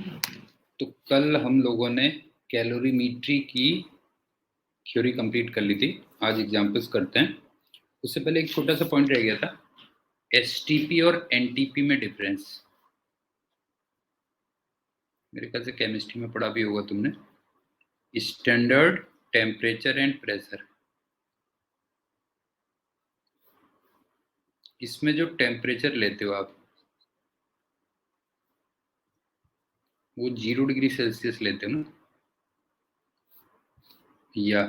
तो कल हम लोगों ने कैलोरीमेट्री की थ्योरी कंप्लीट कर ली थी। आज एग्जांपल्स करते हैं। उससे पहले एक छोटा सा पॉइंट रह गया था, एसटीपी और एनटीपी में डिफरेंस। मेरे ख्याल से केमिस्ट्री में पढ़ा भी होगा तुमने, स्टैंडर्ड टेम्परेचर एंड प्रेशर। इसमें जो टेम्परेचर लेते हो आप, वो 0 डिग्री सेल्सियस लेते हो ना, या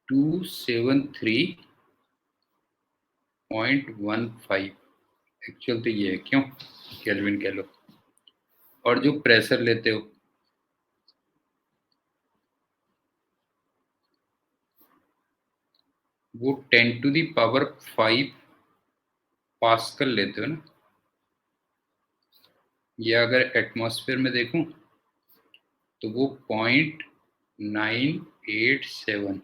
273.15 एक्चुअल तो ये है, क्यों केल्विन कह लो। और जो प्रेशर लेते हो वो 10⁵ पास्कल लेते हो ना। ये अगर एटमॉस्फेयर में देखूं तो वो 0.987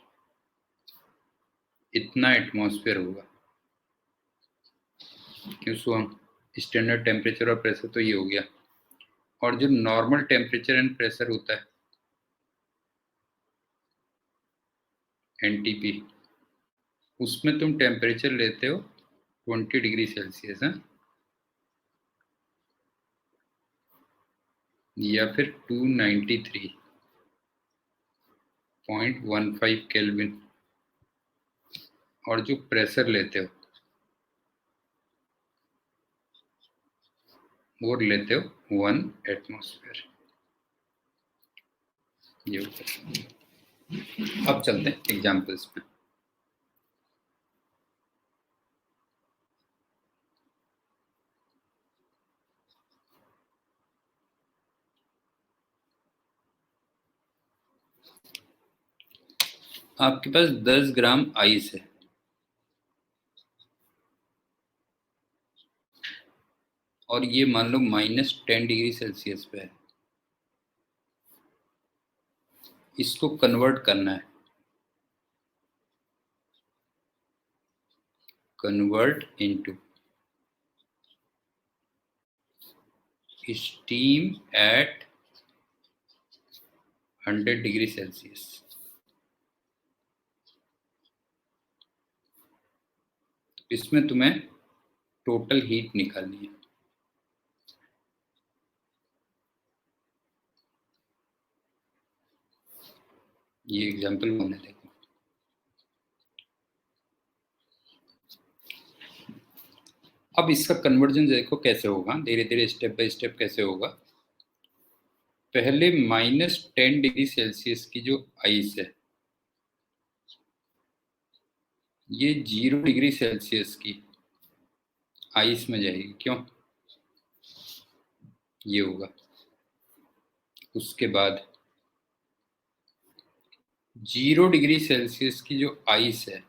इतना एटमॉस्फेयर होगा। क्यों सुअम, स्टैंडर्ड टेम्परेचर और प्रेशर तो ये हो गया। और जो नॉर्मल टेम्परेचर एंड प्रेशर होता है एनटीपी, उसमें तुम टेम्परेचर लेते हो 20 डिग्री सेल्सियस है, या फिर 293.15 केल्विन। और जो प्रेशर लेते हो वो लेते हो 1 एटमॉस्फेयर। ये अब चलते हैं एग्जाम्पल्स में। आपके पास 10 ग्राम आइस है, और ये मान लो -10 डिग्री सेल्सियस पे है। इसको कन्वर्ट करना है, convert into steam eight 100 degree Celsius. इसमें तुम्हें टोटल हीट निकालनी है। ये एग्जांपल मैंने देखो। अब इसका कन्वर्जन देखो कैसे होगा, धीरे धीरे स्टेप बाय स्टेप कैसे होगा। पहले -10 डिग्री सेल्सियस की जो आइस है, ये 0 डिग्री सेल्सियस की आइस में जाएगी। क्यों ये होगा। उसके बाद 0 डिग्री सेल्सियस की जो आइस है,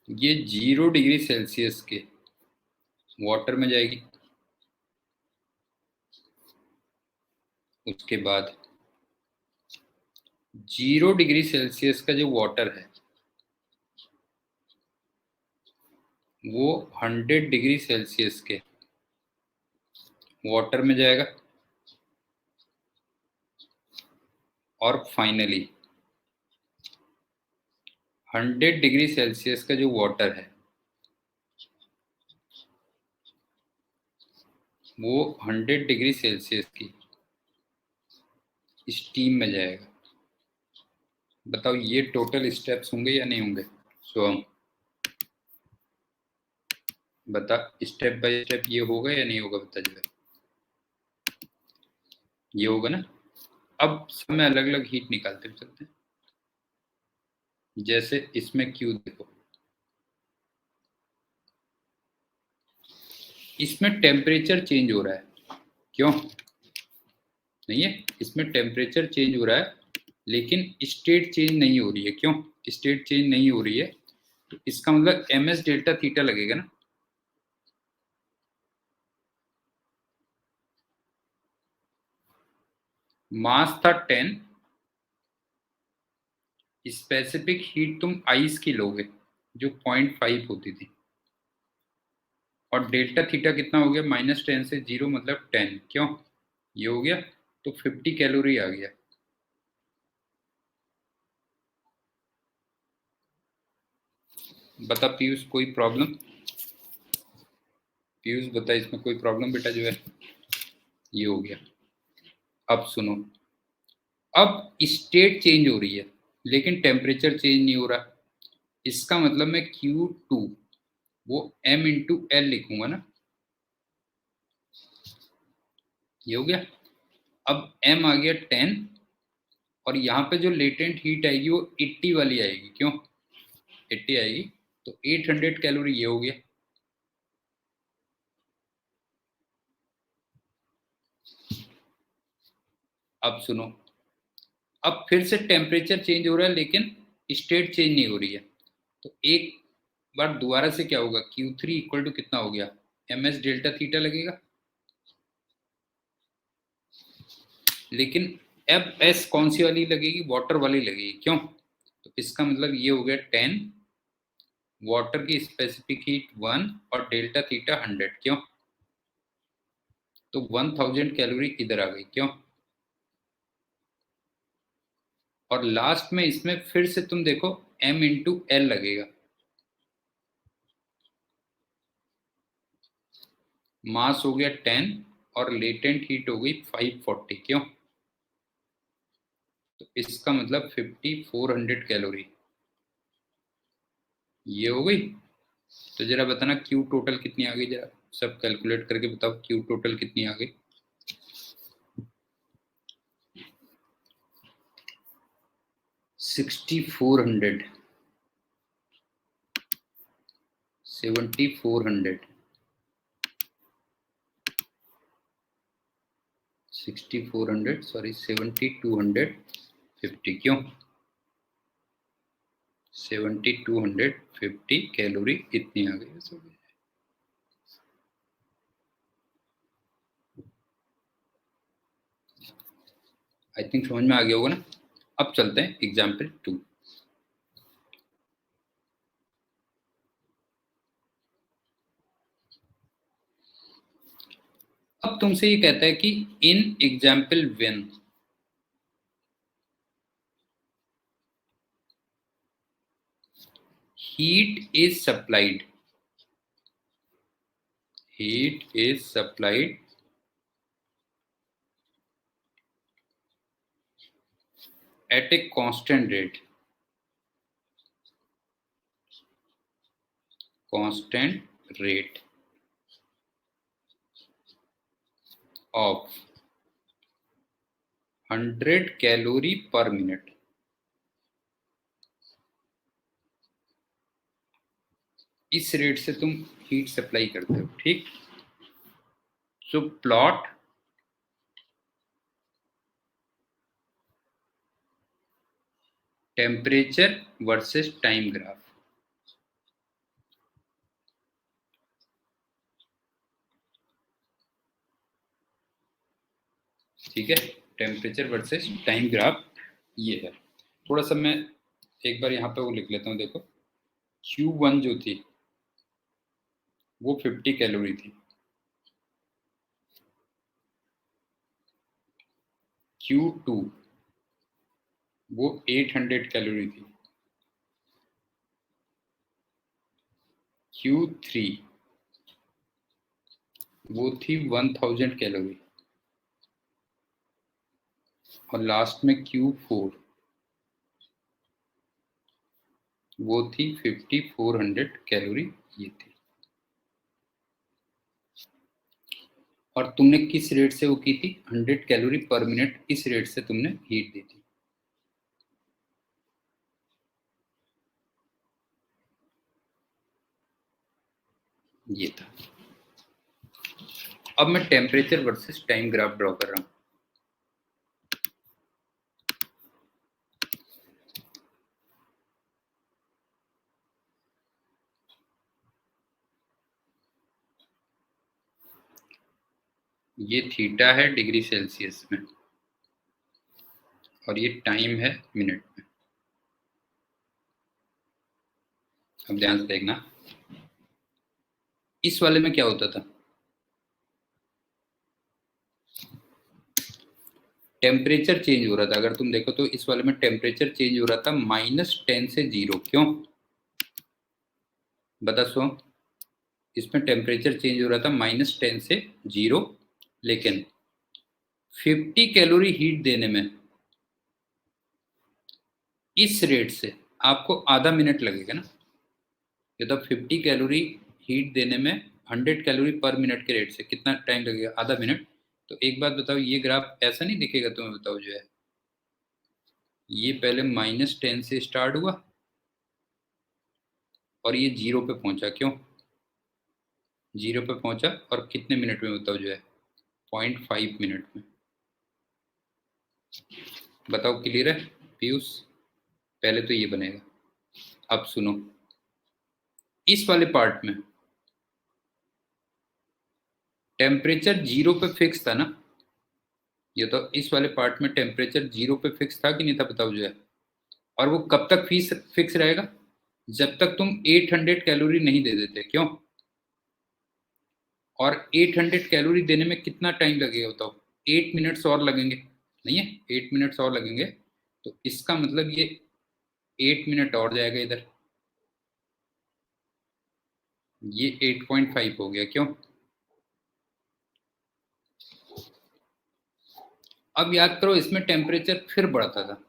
ये 0 डिग्री सेल्सियस के वाटर में जाएगी। उसके बाद 0 डिग्री सेल्सियस का जो वाटर है वो 100 डिग्री सेल्सियस के वाटर में जाएगा। और फाइनली 100 डिग्री सेल्सियस का जो वाटर है वो 100 डिग्री सेल्सियस की स्टीम में जाएगा। बताओ ये टोटल स्टेप्स होंगे या नहीं होंगे। सो हम बता, स्टेप बाय स्टेप ये होगा या नहीं होगा, बता जरा। ये होगा ना। अब सब में अलग अलग हीट निकालते हुए चलते हैं। जैसे इसमें क्यू देखो, इसमें टेम्परेचर चेंज हो रहा है। क्यों नहीं है, इसमें टेम्परेचर चेंज हो रहा है लेकिन स्टेट चेंज नहीं हो रही है। क्यों स्टेट चेंज नहीं हो रही है, तो इसका मतलब ms डेल्टा थीटा लगेगा ना। मास था 10, स्पेसिफिक हीट तुम आइस की लोगे जो 0.5 होती थी। और डेल्टा थीटा कितना हो गया, -10 से 0 मतलब 10, क्यों ये हो गया, तो 50 कैलोरी आ गया। बता पीयूष, कोई प्रॉब्लम? पीयूष बता, इसमें कोई प्रॉब्लम बेटा जो है? ये हो गया। अब सुनो, अब स्टेट चेंज हो रही है लेकिन टेम्परेचर चेंज नहीं हो रहा। इसका मतलब मैं Q2 वो m इंटू एल लिखूंगा ना, ये हो गया। अब m आ गया 10, और यहाँ पे जो लेटेंट हीट आएगी वो 80 वाली आएगी, क्यों 80 आएगी, तो 800 कैलोरी ये हो गया। अब सुनो, अब फिर से टेम्परेचर चेंज हो रहा है लेकिन स्टेट चेंज नहीं हो रही है, तो एक बार दोबारा से क्या होगा, Q3 इक्वल टू कितना हो गया, ms डेल्टा थीटा लगेगा। लेकिन अब s कौन सी वाली लगेगी, वाटर वाली लगेगी, क्यों, तो इसका मतलब ये हो गया 10, वाटर की स्पेसिफिक हीट 1 और डेल्टा थीटा 100, क्यों, तो 1000 कैलोरी इधर आ गई, क्यों। और लास्ट में इसमें फिर से तुम देखो m इंटू एल लगेगा, मास हो गया 10 और लेटेंट हीट हो गई 540, क्यों, तो इसका मतलब 5400 कैलोरी ये हो गई। तो जरा बताना क्यू टोटल कितनी आ गई, जरा सब कैलकुलेट करके बताओ क्यू टोटल कितनी आ गई। 6400, 7400, 6400 सॉरी 7250, क्यों 7250 कैलोरी इतनी आ गई। आई थिंक समझ में आ गया होगा ना। अब चलते हैं एग्जाम्पल 2। अब तुमसे ये कहता है कि in example when heat is supplied at a constant rate of 100 calorie per minute. इस रेट से तुम हीट सप्लाई करते हो, ठीक। So plot temperature versus time graph. ठीक है, टेम्परेचर वर्सेस टाइम ग्राफ ये है। थोड़ा सा मैं एक बार यहाँ पे वो लिख लेता हूँ, देखो Q1 जो थी वो 50 कैलोरी थी, Q2 वो 800 कैलोरी थी, Q3 वो थी 1000 कैलोरी, और लास्ट में Q4 वो थी 5400 कैलोरी ये थी। और तुमने किस रेट से वो की थी, 100 कैलोरी पर मिनट, इस रेट से तुमने हीट दी थी। ये था। अब मैं temperature versus time graph draw कर रहा हूं। ये थीटा है डिग्री सेल्सियस में और ये टाइम है मिनट में। अब ध्यान से देखना, इस वाले में क्या होता था, टेम्परेचर चेंज हो रहा था। अगर तुम देखो तो इस वाले में टेम्परेचर चेंज हो रहा था -10 से 0। क्यों बता सो, इसमें टेम्परेचर चेंज हो रहा था -10 से 0, लेकिन 50 कैलोरी हीट देने में इस रेट से आपको आधा मिनट लगेगा ना। ये तो 50 कैलोरी हीट देने में 100 कैलोरी पर मिनट के रेट से कितना टाइम लगेगा, आधा मिनट। तो एक बात बताओ, ये ग्राफ ऐसा नहीं दिखेगा तुम्हें, बताओ जो है ये पहले -10 से स्टार्ट हुआ और ये 0 पे पहुंचा। क्यों 0 पे पहुंचा, और कितने मिनट में बताओ जो है 0.5 मिनट में। बताओ क्लियर है पीयूष, पहले तो ये बनेगा। अब सुनो, इस वाले पार्ट में टेम्परेचर 0 पे फिक्स था ना, ये तो इस वाले पार्ट में टेम्परेचर 0 पे फिक्स था कि नहीं था, बताओ जो है। और वो कब तक फिक्स रहेगा, जब तक तुम 800 कैलोरी नहीं दे देते। क्यों, और 800 कैलोरी देने में कितना टाइम लगेगा बताओ, 8 मिनट्स और लगेंगे, नहीं है 8 मिनट्स और लगेंगे। तो इसका मतलब ये 8 मिनट और जाएगा इधर, ये 8.5 हो गया। क्यों, अब याद करो इसमें टेम्परेचर फिर बढ़ता था,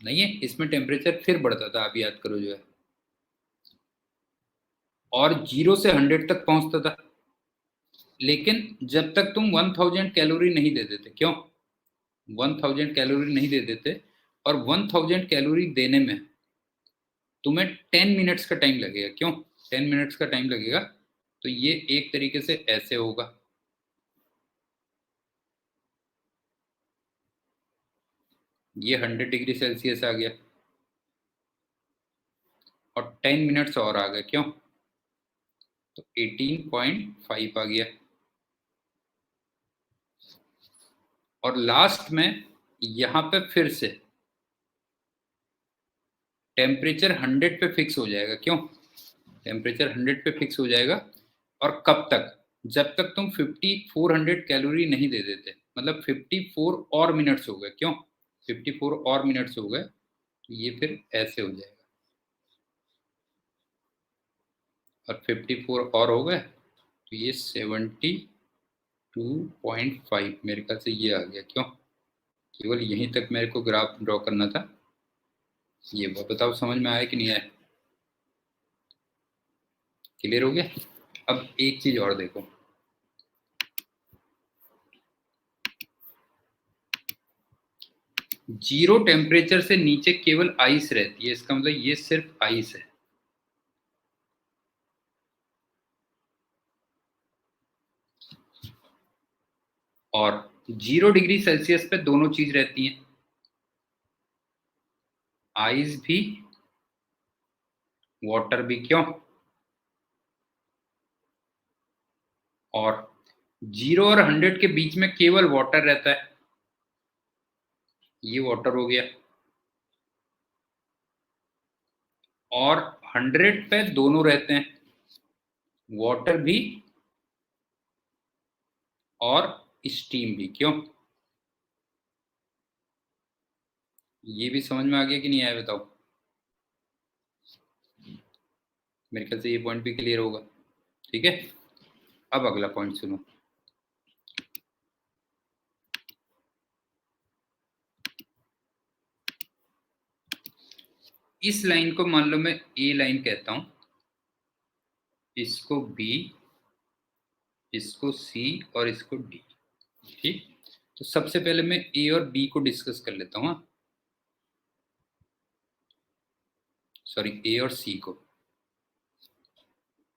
नहीं है इसमें टेम्परेचर फिर बढ़ता था, अब याद करो जो है, और 0 से 100 तक पहुंचता था। लेकिन जब तक तुम 1000 कैलोरी नहीं दे देते। क्यों 1000 कैलोरी नहीं दे देते, और 1000 कैलोरी देने में तुम्हें 10 मिनट्स का टाइम लगेगा। क्यों 10 मिनट्स का टाइम लगेगा, तो ये एक तरीके से ऐसे होगा, ये 100 डिग्री सेल्सियस आ गया, और 10 मिनट्स और आ गए। क्यों, तो 18.5 आ गया। और लास्ट में यहां पे फिर से टेम्परेचर 100 पे फिक्स हो जाएगा। क्यों टेम्परेचर 100 पे फिक्स हो जाएगा, और कब तक, जब तक तुम 5400 कैलोरी नहीं दे देते, मतलब 54 और मिनट्स हो गए। क्यों 54 और मिनट्स हो गए, तो ये फिर ऐसे हो जाएगा, और 54 और हो गए, तो ये 72.5 मेरे ख्याल से ये आ गया। क्यों, केवल यहीं तक मेरे को ग्राफ ड्रॉ करना था। ये बताओ समझ में आया कि नहीं आया, क्लियर हो गया। अब एक चीज और देखो, जीरो टेम्परेचर से नीचे केवल आइस रहती है, इसका मतलब ये सिर्फ आइस है। और 0 डिग्री सेल्सियस पे दोनों चीज रहती हैं, आइस भी, वाटर भी। क्यों, और 0 और 100 के बीच में केवल वाटर रहता है, ये वाटर हो गया। और 100 पे दोनों रहते हैं, वाटर भी और स्टीम भी। क्यों, ये भी समझ में आ गया कि नहीं आया, बताओ। मेरे ख्याल से ये पॉइंट भी क्लियर होगा, ठीक है। अब अगला पॉइंट सुनो, इस लाइन को मान लो मैं ए लाइन कहता हूं, इसको बी, इसको सी, और इसको डी। ठीक, तो सबसे पहले मैं ए और बी को डिस्कस कर लेता हूँ। सॉरी, ए और सी को,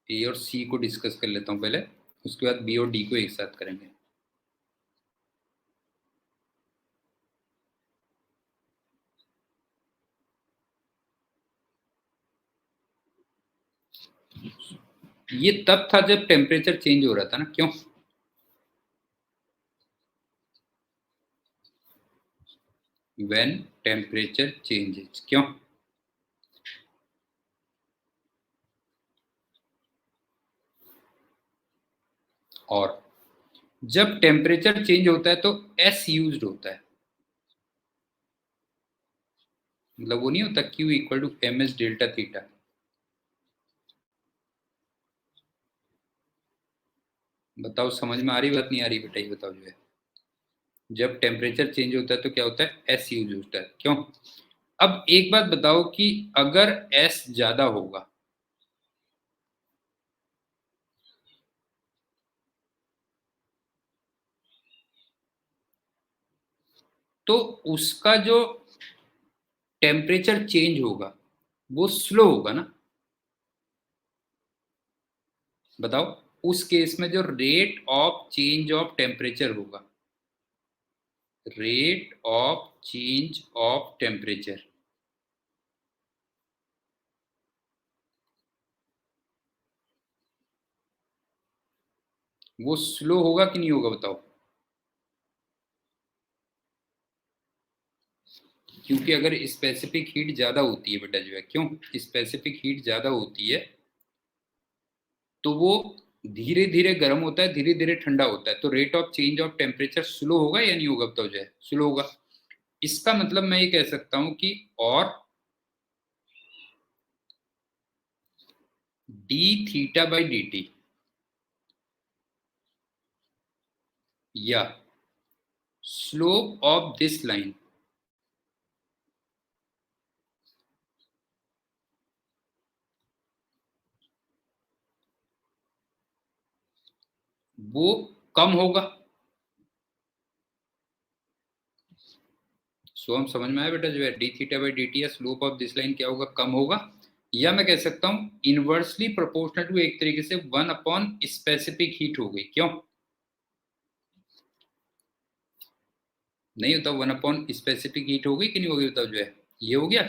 ए और सी को डिस्कस कर लेता हूँ पहले, उसके बाद बी और डी को एक साथ करेंगे। ये तब था जब टेम्परेचर चेंज हो रहा था ना। क्यों, व्हेन टेम्परेचर चेंजेस। क्यों, और जब टेम्परेचर चेंज होता है तो एस यूज्ड होता है, मतलब वो नहीं होता Q equal to M S delta theta. बताओ समझ में आ रही बात, नहीं आ रही बेटा, ये बताओ जो है। जब टेम्परेचर चेंज होता है तो क्या होता है, एस यूज होता है, क्यों। अब एक बात बताओ कि अगर एस ज्यादा होगा तो उसका जो टेम्परेचर चेंज होगा वो स्लो होगा ना। बताओ उस केस में जो rate of change of temperature होगा, rate of change of temperature, वो स्लो होगा कि नहीं होगा बताओ। क्योंकि अगर स्पेसिफिक हीट ज्यादा होती है बेटा जो है, क्यों स्पेसिफिक हीट ज्यादा होती है तो वो धीरे धीरे गर्म होता है, धीरे धीरे ठंडा होता है, तो rate of change of temperature slow होगा या नहीं होगा बताओ जो है, स्लो होगा। इसका मतलब मैं ये कह सकता हूं कि और D theta by D T या स्लोप ऑफ दिस लाइन वो कम होगा। सो हम समझ में आया बेटा जो है, D theta by D T या स्लोप ऑफ दिस लाइन क्या होगा, कम होगा। या मैं कह सकता हूं इनवर्सली प्रोपोर्शनल टू, एक तरीके से वन अपॉन स्पेसिफिक हीट हो गई, क्यों नहीं होता, वन अपॉन स्पेसिफिक हीट हो गई कि नहीं होगी बताओ जो है, ये हो गया।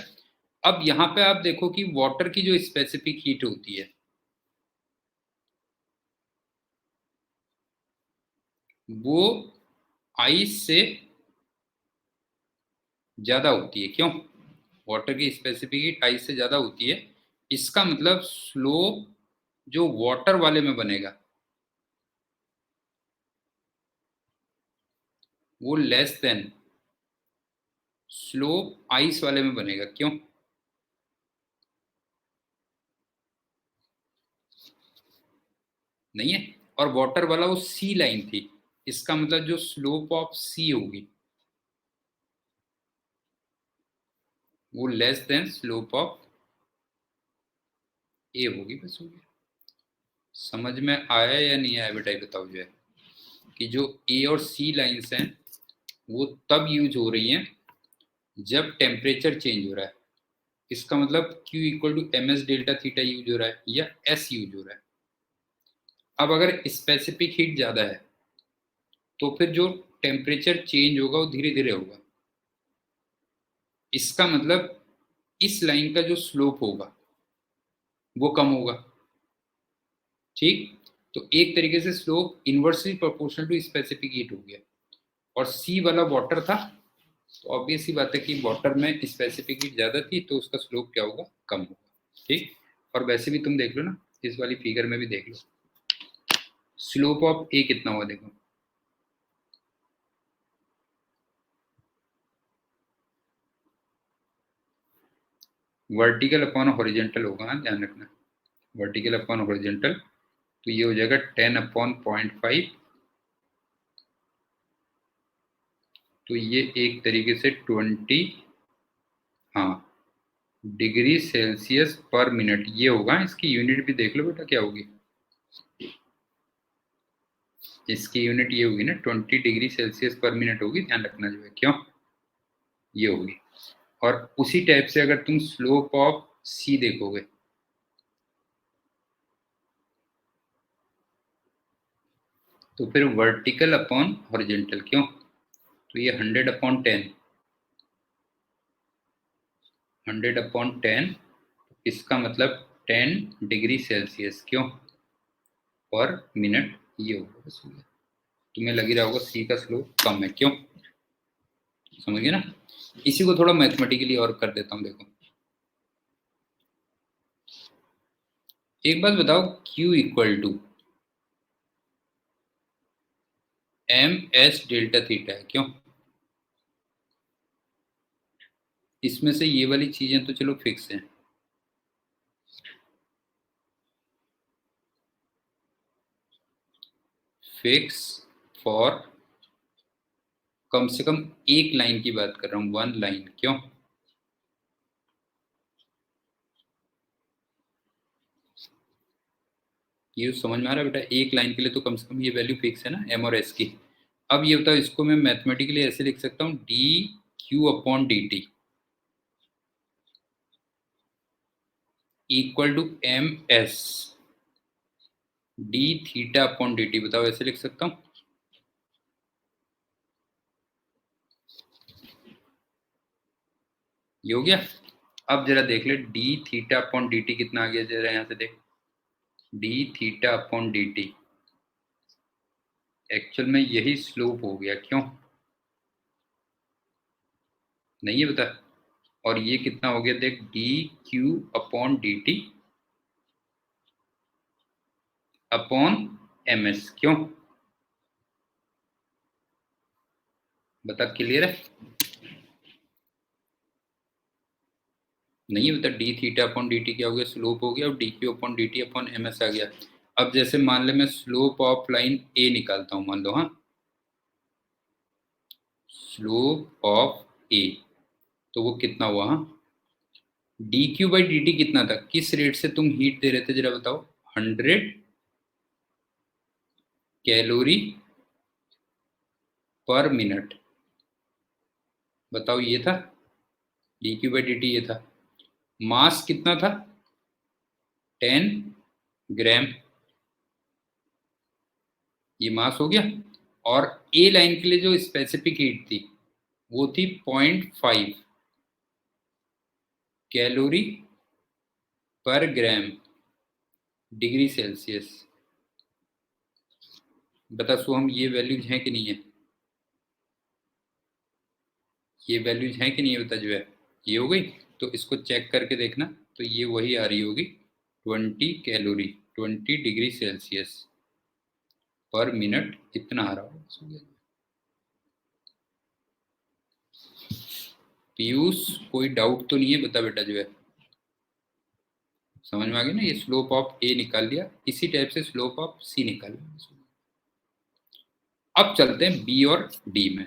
अब यहां पे आप देखो कि वाटर की जो स्पेसिफिक हीट होती है वो आइस से ज्यादा होती है, क्यों वाटर की स्पेसिफिक हीट आइस से ज्यादा होती है। इसका मतलब स्लोप जो वाटर वाले में बनेगा वो लेस देन स्लोप आइस वाले में बनेगा, क्यों नहीं है। और वाटर वाला वो सी लाइन थी, इसका मतलब जो स्लोप ऑफ सी होगी वो लेस देन स्लोप ऑफ ए होगी, बस हो गया। समझ में आया या नहीं आया बेटा ये बताओ जो है, कि जो ए और सी लाइंस हैं वो तब यूज हो रही हैं जब टेम्परेचर चेंज हो रहा है। इसका मतलब Q equal to M S delta theta use हो रहा है या एस यूज हो रहा है। अब अगर स्पेसिफिक हीट ज़्यादा है तो फिर जो टेम्परेचर चेंज होगा वो धीरे धीरे होगा। इसका मतलब इस लाइन का जो स्लोप होगा वो कम होगा, ठीक। तो एक तरीके से slope inversely proportional to specific heat हो गया। और सी वाला वाटर था, तो ऑब्वियस सी बात है कि वाटर में स्पेसिफिक हीट ज़्यादा थी तो उसका स्लोप क्या होगा, कम होगा, ठीक। और वैसे भी तुम देख लो ना, इस वाली फिगर में भी देख लो, स्लोप ऑफ ए कितना हुआ देखो, वर्टिकल अपॉन हॉरिजेंटल होगा, हाँ ध्यान रखना, वर्टिकल अपॉन हॉरिजेंटल। तो ये हो जाएगा 10/0.5। तो ये एक तरीके से 20, हाँ, डिग्री सेल्सियस पर मिनट ये होगा। इसकी यूनिट भी देख लो बेटा क्या होगी, इसकी यूनिट ये होगी ना, 20 डिग्री सेल्सियस पर मिनट होगी, ध्यान रखना जो है, क्यों ये होगी। और उसी टाइप से अगर तुम स्लोप ऑफ सी देखोगे तो फिर वर्टिकल अपॉन हॉरिजेंटल, क्यों, तो ये 100/10, 100/10, इसका मतलब 10 डिग्री सेल्सियस, क्यों पर मिनट ये होगा, बस हो गया। तुम्हें लग ही रहा होगा सी का स्लोप कम है, क्यों, समझ गए ना। इसी को थोड़ा मैथमेटिकली और कर देता हूँ, देखो एक बात बताओ, Q equal to M S delta theta है। क्यों? इसमें से ये वाली चीजें तो चलो फिक्स है। फिक्स फॉर कम से कम एक लाइन की बात कर रहा हूं, वन लाइन। क्यों? ये समझ में आ रहा है बेटा? एक लाइन के लिए तो कम से कम ये वैल्यू फिक्स है ना, एम और एस की। अब ये बताओ, इसको मैं मैथमेटिकली ऐसे लिख सकता हूँ, D Q upon D T equal to M S D theta upon D T. बताओ, ऐसे लिख सकता हूँ? ये हो गया। अब जरा देख ले, D theta upon D T कितना आ गया, जरा यहाँ से देख। D theta upon D T actual में यही स्लोप हो गया। क्यों? नहीं है बता? और ये कितना हो गया देख, D Q upon D T upon M S. क्यों? बता, क्लियर है? नहीं बता, D theta upon D T क्या हो गया, स्लोप हो गया, और D Q upon D T upon M S आ गया। अब जैसे मान ले मैं स्लोप ऑफ लाइन ए निकालता हूं, मान लो, हाँ, स्लोप ऑफ ए, तो वो कितना हुआ? हाँ, D Q by D T कितना था? किस रेट से तुम हीट दे रहे थे जरा बताओ? 100 कैलोरी पर मिनट। बताओ, ये था D Q by D T, ये था। मास कितना था? 10 ग्राम। ये मास हो गया। और ए लाइन के लिए जो स्पेसिफिक हीट थी वो थी 0.5 कैलोरी पर ग्राम डिग्री सेल्सियस। बता सो, हम ये वैल्यूज हैं कि नहीं है? ये वैल्यूज हैं कि नहीं है? बता जो है, ये हो गई। तो इसको चेक करके देखना, तो ये वही आ रही होगी, 20 कैलोरी, 20 डिग्री सेल्सियस पर मिनट, इतना आ रहा होगा। पीयूष, कोई डाउट तो नहीं है? बता बेटा जो है, समझ में आ गया ना? ये स्लोप ऑफ ए निकाल लिया, इसी टाइप से स्लोप ऑफ सी निकाल लिया। अब चलते हैं बी और डी में।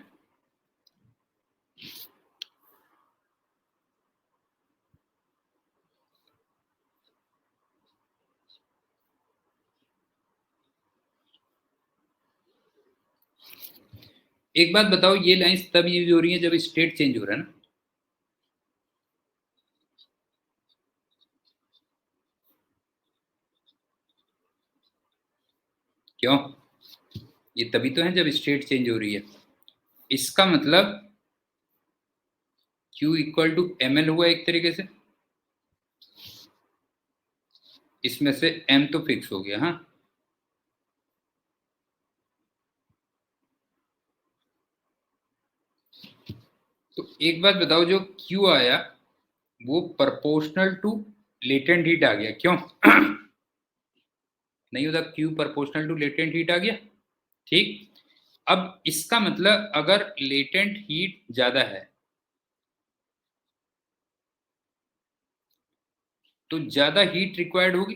एक बात बताओ, ये लाइंस तब यूज हो रही है जब स्टेट चेंज हो रहा है ना? क्यों? ये तभी तो है जब स्टेट चेंज हो रही है। इसका मतलब Q equal to M L हुआ एक तरीके से। इसमें से M तो फिक्स हो गया, हाँ। तो एक बात बताओ, जो Q आया वो प्रोपोर्शनल टू लेटेंट हीट आ गया। क्यों? नहीं होता? Q proportional to latent heat आ गया। ठीक। अब इसका मतलब अगर लेटेंट हीट ज्यादा है तो ज्यादा हीट रिक्वायर्ड होगी,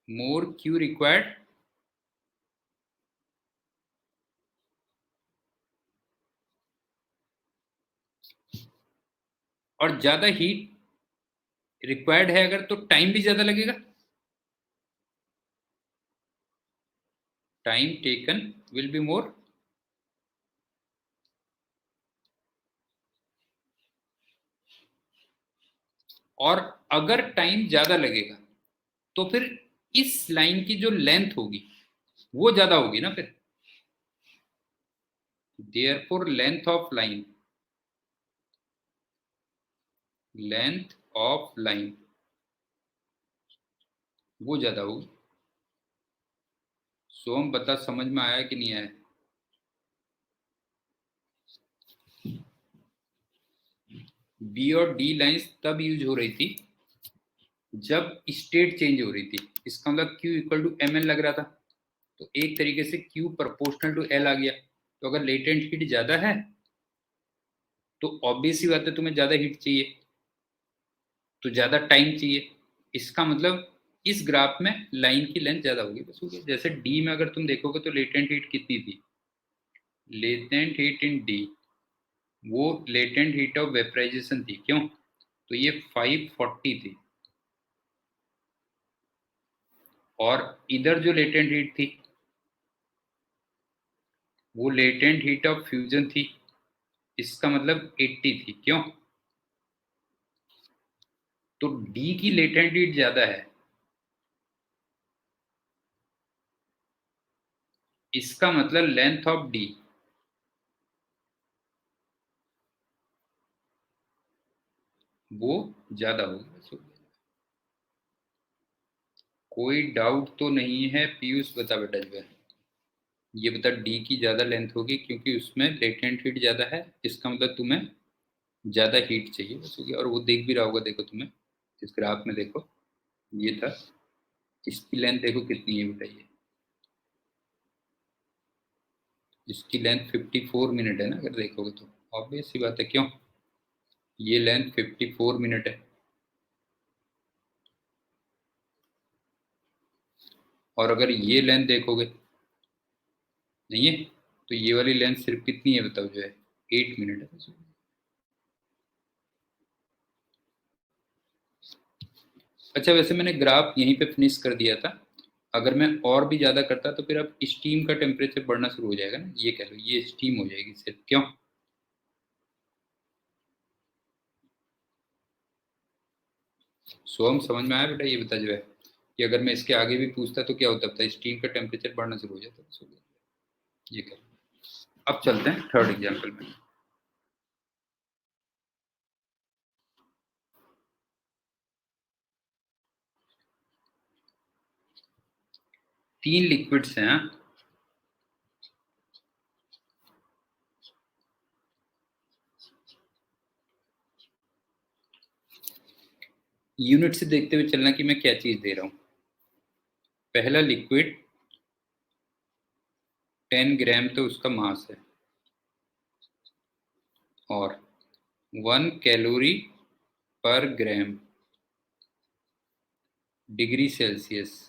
मोर Q रिक्वायर्ड। और ज्यादा हीट रिक्वायर्ड है अगर, तो टाइम भी ज्यादा लगेगा। Time taken will be more. और अगर टाइम ज्यादा लगेगा तो फिर इस लाइन की जो लेंथ होगी वो ज्यादा होगी ना फिर। Therefore length of line, length of line वो ज्यादा होगी। सोम, बता समझ में आया कि नहीं आया? बी और डी लाइंस तब यूज हो रही थी जब स्टेट चेंज हो रही थी। इसका मतलब Q equal to M L लग रहा था। तो एक तरीके से Q प्रोपोर्शनल टू L आ गया। तो अगर लेटेंट हीट ज्यादा है तो ऑब्वियस सी बात है तुम्हें ज्यादा हीट चाहिए, तो ज्यादा टाइम चाहिए। इसका मतलब इस ग्राफ में लाइन की लेंथ ज्यादा होगी, बस हो गया। जैसे डी में अगर तुम देखोगे तो लेटेंट हीट कितनी थी, लेटेंट हीट इन डी, वो लेटेंट हीट ऑफ वेपराइजेशन थी, क्यों? तो ये 540 थी। और इधर जो लेटेंट हीट थी वो लेटेंट हीट ऑफ फ्यूजन थी, इसका मतलब 80 थी, क्यों? तो डी की लेटेंट हीट ज्यादा है, इसका मतलब लेंथ ऑफ डी वो ज्यादा होगी। कोई डाउट तो नहीं है पीयूष? बता बेटा जो है ये बता, डी की ज्यादा लेंथ होगी क्योंकि उसमें लेटेंट हीट ज्यादा है, इसका मतलब तुम्हें ज्यादा हीट चाहिए, बस हो गया। और वो देख भी रहा होगा, देखो तुम्हें इस ग्राफ में देखो, ये था, इसकी लेंथ देखो कितनी है बेटा, ये इसकी लेंथ 54 मिनट है ना, अगर देखोगे तो ऑब्वियस सी बात है, क्यों? ये लेंथ 54 मिनट है। और अगर ये लेंथ देखोगे, नहीं है, तो ये वाली लेंथ सिर्फ कितनी है बताओ जो है, 8 मिनट है। अच्छा, वैसे मैंने ग्राफ यहीं पे फिनिश कर दिया था। अगर मैं और भी ज्यादा करता तो फिर अब स्टीम का टेम्परेचर बढ़ना शुरू हो जाएगा ना, ये कह लो, ये स्टीम हो जाएगी सिर्फ, क्यों? सोहम समझ में आया बेटा? ये बता जो है कि अगर मैं इसके आगे भी पूछता तो क्या होता, था स्टीम का टेम्परेचर बढ़ना शुरू हो जाता। ये कह लो। अब चलते हैं थर्ड एग्जाम्पल में। तीन लिक्विड्स हैं, यूनिट से देखते हुए चलना कि मैं क्या चीज दे रहा हूं। पहला लिक्विड 10 ग्राम तो उसका मास है, और 1 कैलोरी पर ग्राम डिग्री सेल्सियस,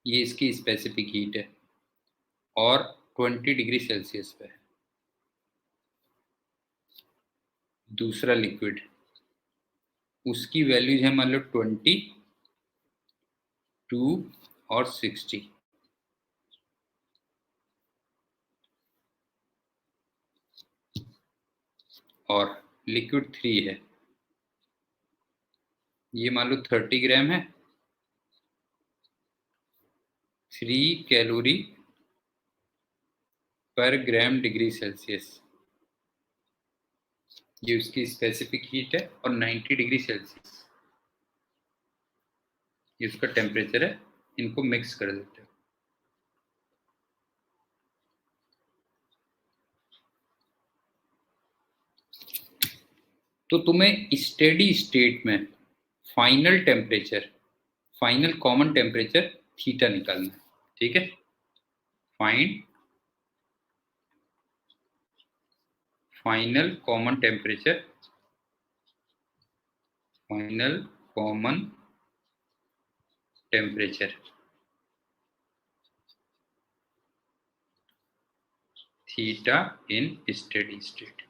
ये इसकी स्पेसिफिक हीट है, और 20 डिग्री सेल्सियस पे है। दूसरा लिक्विड, उसकी वैल्यूज है मान लो 20, 2 और 60। और लिक्विड 3 है, ये मान लो 30 ग्राम है, 3 कैलोरी पर ग्राम डिग्री सेल्सियस, ये उसकी स्पेसिफिक हीट है, और 90 डिग्री सेल्सियस ये उसका टेम्परेचर है। इनको मिक्स कर देते हो। तो तुम्हें स्टेडी स्टेट में final temperature, final common temperature theta निकालना है, ठीक है? Find final common temperature, final common temperature theta in steady state.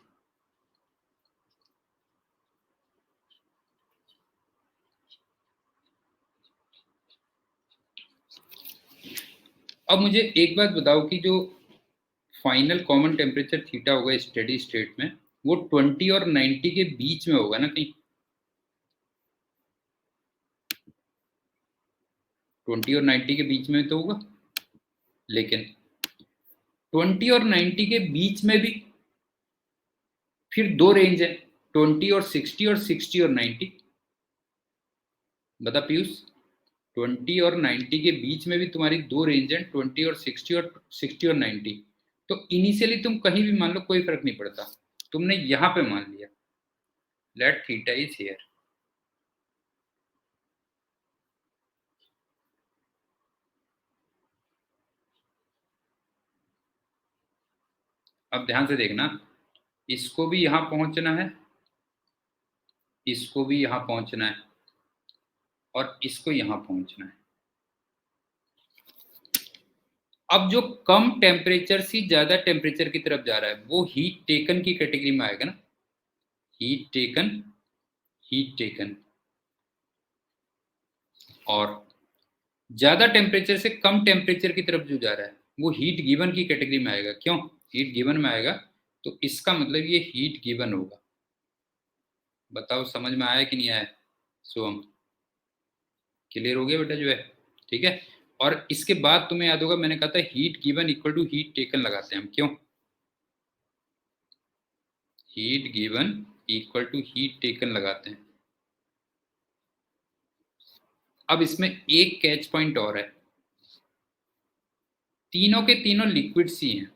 अब मुझे एक बात बताओ कि जो फाइनल कॉमन टेम्परेचर थीटा होगा स्टेडी स्टेट में, वो 20 और 90 के बीच में होगा ना कहीं? 20 और 90 के बीच में तो होगा, लेकिन 20 और 90 के बीच में भी फिर दो रेंज है, 20 और 60 और 60 और 90। बता पीयूष, 20 और 90 के बीच में भी तुम्हारी दो रेंज है, 20 और 60 और 60 और 90। तो इनिशियली तुम कहीं भी मान लो, कोई फर्क नहीं पड़ता, तुमने यहां पे मान लिया लेट थीटा इज हियर। अब ध्यान से देखना, इसको भी यहां पहुंचना है, इसको भी यहां पहुंचना है, और इसको यहां पहुंचना है। अब जो कम टेम्परेचर से ज्यादा टेम्परेचर की तरफ जा रहा है वो हीट टेकन की कैटेगरी में आएगा ना, हीट टेकन, हीट टेकन। और ज्यादा टेम्परेचर से कम टेम्परेचर की तरफ जो जा रहा है वो हीट गिवन की कैटेगरी में आएगा। क्यों हीट गिवन में आएगा? तो इसका मतलब ये हीट गिवन होगा। बताओ समझ में आया कि नहीं आया? सोम क्लियर हो गया बेटा जो है? ठीक है। और इसके बाद तुम्हें याद होगा मैंने कहा था heat given equal to heat taken लगाते हैं हम। क्यों? Heat given equal to heat taken लगाते हैं। अब इसमें एक कैच पॉइंट और है, तीनों के तीनों लिक्विड्स ही हैं।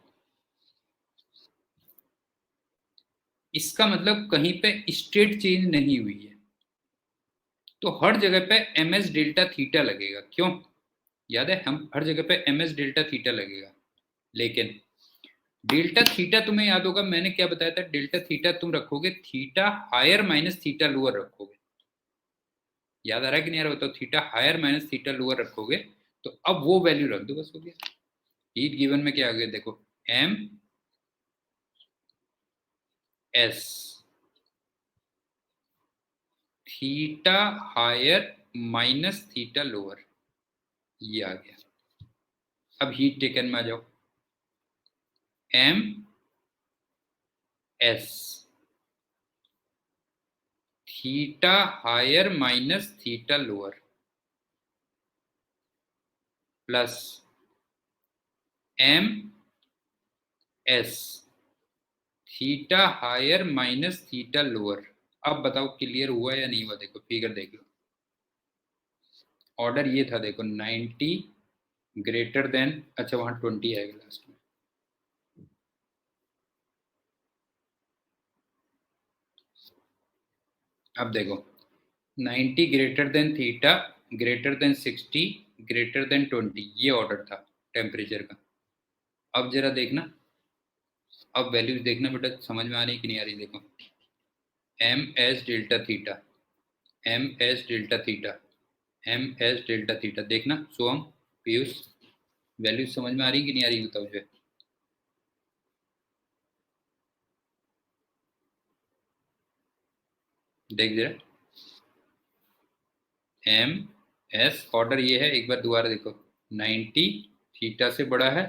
इसका मतलब कहीं पे स्टेट चेंज नहीं हुई है, तो हर जगह पे ms डेल्टा थीटा लगेगा। क्यों? याद है हम हर जगह पे ms डेल्टा थीटा लगेगा। लेकिन डेल्टा थीटा तुम्हें याद होगा मैंने क्या बताया था, डेल्टा थीटा तुम रखोगे theta higher minus theta lower रखोगे। याद आ रहा है कि नहीं आ रहा? बताओ, theta higher minus theta lower रखोगे तो अब वो वैल्यू रख दो, बस हो गया। हीट गिवन में क्या आ गया देखो, M S theta higher minus theta lower, ये आ गया। अब हीट टेकन में आ जाओ, M S theta higher minus theta lower plus M S theta higher minus theta lower. अब बताओ क्लियर हुआ या नहीं हुआ? देखो फिगर देख लो, ऑर्डर ये था देखो 90 ग्रेटर देन, अच्छा वहां 20 आएगा लास्ट में। अब देखो 90 greater than theta greater than 60 greater than 20, ये ऑर्डर था टेम्परेचर का। अब जरा देखना, अब वैल्यूज देखना बेटा, समझ में आ रही कि नहीं आ रही? देखो M S delta theta, M S delta theta, M S delta theta, देखना सोहम पीयूष वैल्यूज समझ में आ रही कि नहीं आ रही बताओ मुझे? देख जरा, एम एस ऑर्डर ये है, एक बार दोबारा देखो, 90 थीटा से बड़ा है,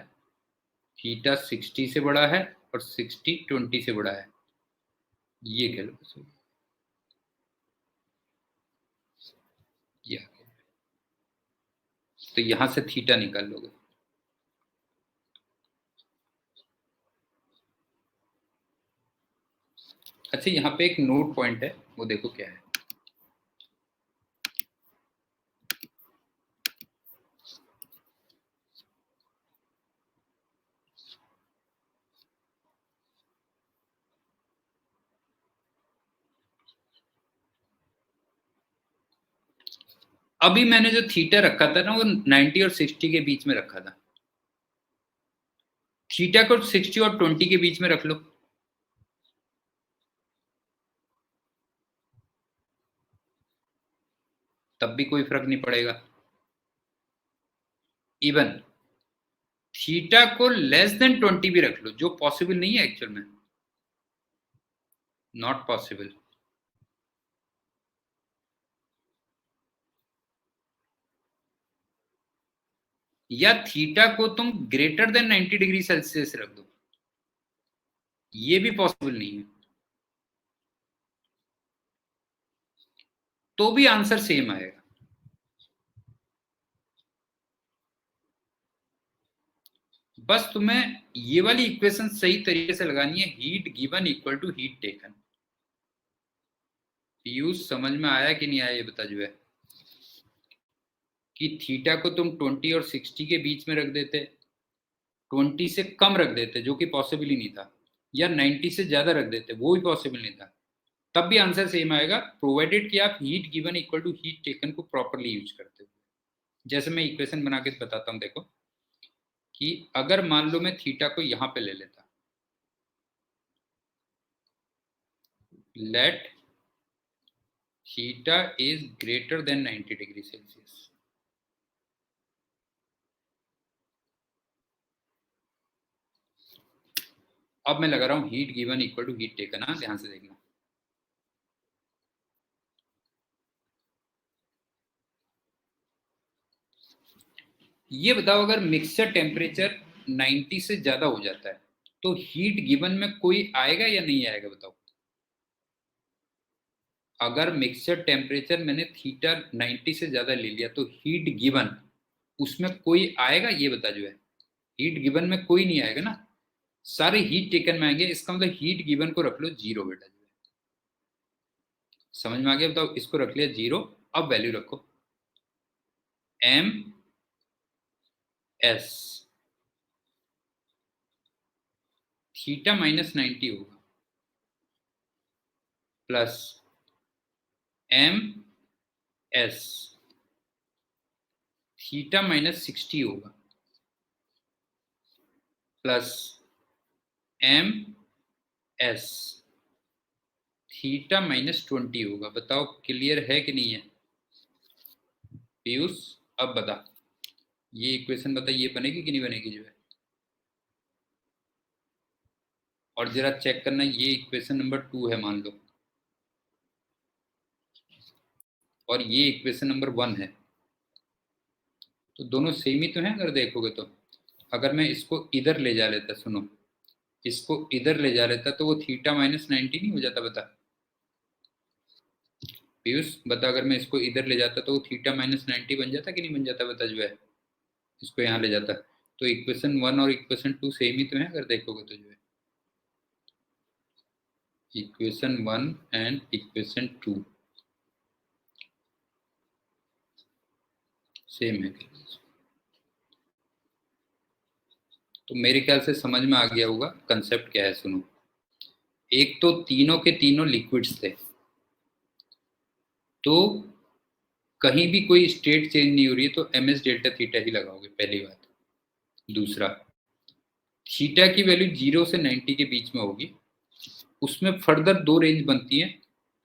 थीटा 60 से बड़ा है, और 60 20 से बड़ा है, ये कह लो। ये तो यहां से थीटा निकाल लोगे। अच्छा यहाँ पे एक नोट पॉइंट है, वो देखो क्या है। अभी मैंने जो थीटा रखा था ना वो 90 और 60 के बीच में रखा था। थीटा को 60 और 20 के बीच में रख लो, तब भी कोई फर्क नहीं पड़ेगा। इवन थीटा को लेस देन 20 भी रख लो, जो पॉसिबल नहीं है एक्चुअल में, नॉट पॉसिबल। या थीटा को तुम ग्रेटर देन 90 डिग्री सेल्सियस रख दो, ये भी पॉसिबल नहीं है, तो भी आंसर सेम आएगा। बस तुम्हें ये वाली इक्वेशन सही तरीके से लगानी है, heat given equal to heat taken. Use समझ में आया कि नहीं आया ये बता जो है, कि थीटा को तुम 20 और 60 के बीच में रख देते, 20 से कम रख देते जो कि पॉसिबल ही नहीं था, या 90 से ज्यादा रख देते वो भी पॉसिबल नहीं था, तब भी आंसर सेम आएगा, प्रोवाइडेड कि आप heat given equal to heat taken को प्रॉपरली यूज करते हो। जैसे मैं इक्वेशन बना के बताता हूँ, देखो कि अगर मान लो मैं थीटा को यहाँ पे ले लेता, let theta is greater than 90 degree Celsius. अब मैं लगा रहा हूं heat given equal to heat taken. हाँ, ध्यान से देखना। ये बताओ, अगर मिक्सचर टेम्परेचर 90 से ज्यादा हो जाता है तो हीट गिवन में कोई आएगा या नहीं आएगा? बताओ। अगर मिक्सचर टेम्परेचर मैंने थीटा 90 से ज्यादा ले लिया तो हीट गिवन उसमें कोई आएगा? ये बता जो है। हीट गिवन में कोई नहीं आएगा ना, सारे हीट टेकन में आएंगे। इसका मतलब हीट गिवन को रख लो 0 बेटा। जो है समझ में आ गया? बताओ, इसको रख लिया 0। अब वैल्यू रखो एम एस थीटा -90 होगा प्लस एम एस थीटा -60 होगा प्लस एम एस थीटा -20 होगा। बताओ क्लियर है कि नहीं है पीयूष? अब बता, ये इक्वेशन बता, ये बनेगी कि नहीं बनेगी? जो है और जरा चेक करना, ये इक्वेशन नंबर 2 है मान लो, और ये इक्वेशन नंबर 1 है, तो दोनों सेम ही तो हैं अगर देखोगे तो। अगर मैं इसको इधर ले जा लेता, सुनो, इसको इधर ले जा लेता तो वो थीटा -90 नहीं हो जाता? बता पीयूष, बता, अगर मैं इसको इधर ले जाता तो वो थीटा -90 बन जाता कि नहीं बन जाता? बता जो है, इसको यहाँ ले जाता तो इक्वेशन 1 और इक्वेशन 2 सेम ही तो है अगर देखोगे तो। जो है इक्वेशन 1 एंड इक्वेशन 2 सेम है। तो मेरे ख्याल से समझ में आ गया होगा कंसेप्ट क्या है। सुनो, एक तो तीनों के तीनों लिक्विड्स थे, तो कहीं भी कोई स्टेट चेंज नहीं हो रही है तो एम एस डेल्टा थीटा ही लगाओगे, पहली बात। दूसरा, थीटा की वैल्यू 0 से 90 के बीच में होगी। उसमें फर्दर दो रेंज बनती है,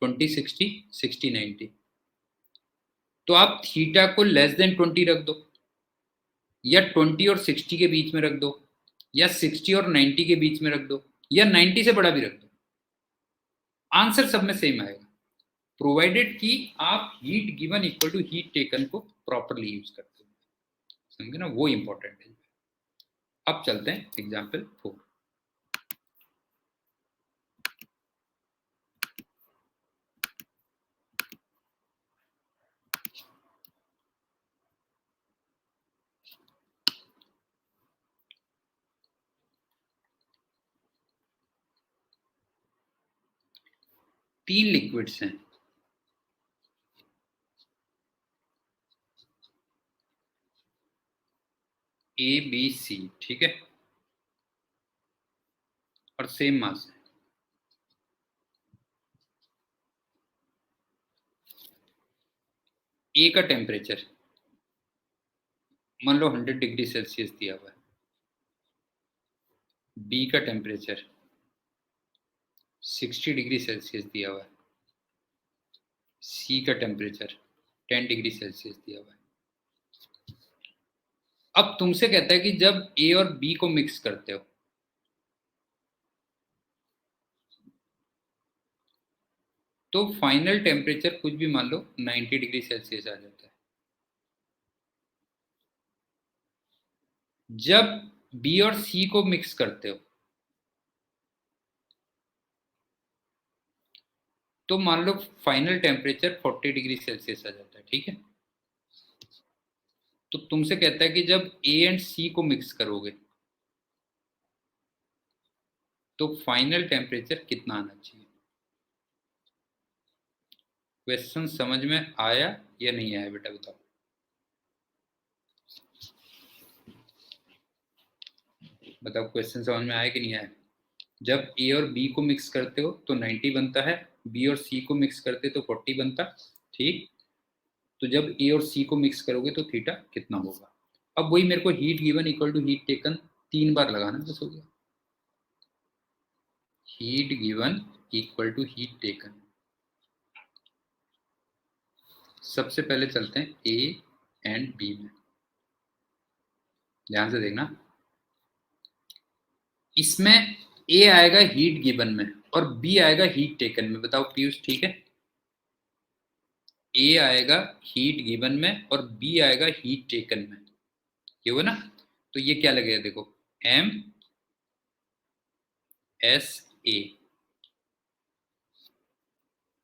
20, 60, 60, 90। तो आप थीटा को लेस देन 20 रख दो, या 20 और 60 के बीच में रख दो, या 60 और 90 के बीच में रख दो, या 90 से बड़ा भी रख दो। आंसर सब में सेम आएगा, प्रोवाइडेड कि आप heat given equal to heat taken को प्रॉपरली यूज करते हो। समझे ना? वो इंपॉर्टेंट है। अब चलते हैं एग्जाम्पल 4। तीन लिक्विड्स हैं, ए बी सी, ठीक है, और सेम मास है। ए का टेम्परेचर मान लो 100 डिग्री सेल्सियस दिया हुआ है, बी का टेम्परेचर 60 डिग्री सेल्सियस दिया हुआ है, सी का टेम्परेचर 10 डिग्री सेल्सियस दिया हुआ है। अब तुमसे कहता है कि जब ए और बी को मिक्स करते हो तो फाइनल टेम्परेचर कुछ भी मान लो 90 डिग्री सेल्सियस आ जाता है। जब बी और सी को मिक्स करते हो तो मान लो फाइनल टेम्परेचर 40 डिग्री सेल्सियस आ जाता है, ठीक है। तो तुमसे कहता है कि जब ए एंड सी को मिक्स करोगे तो फाइनल टेम्परेचर कितना आना चाहिए? क्वेश्चन समझ में आया या नहीं आया बेटा? बताओ। बताओ क्वेश्चन समझ में आया कि नहीं आया? जब ए और बी को मिक्स करते हो तो 90 बनता है, बी और सी को मिक्स करते तो 40 बनता, ठीक। तो जब ए और सी को मिक्स करोगे तो थीटा कितना होगा? अब वही मेरे को heat given equal to heat taken 3 बार लगाना, बस हो गया। Heat given equal to heat taken. सबसे पहले चलते हैं ए एंड बी में, ध्यान से देखना। इसमें ए आएगा हीट गिवन में और बी आएगा हीट टेकन में। बताओ पीयूष, ठीक है? ए आएगा हीट गिवन में और बी आएगा हीट टेकन में, ये हुआ ना? तो ये क्या लगेगा देखो, एम एस ए।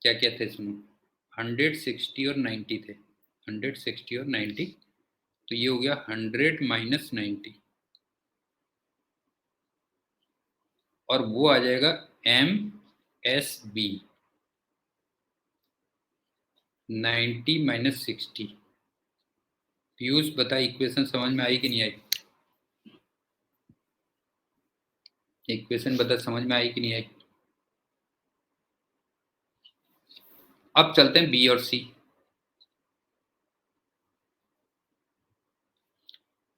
क्या क्या थे सुनो, 100, 60 और 90 थे। 100, 60 और 90, तो ये हो गया 100 माइनस 90 और वो आ जाएगा M S B, 90 minus 60। Piyush बता, इक्वेशन समझ में आई कि नहीं आई? इक्वेशन बता, समझ में आई कि नहीं आई? अब चलते हैं बी और सी।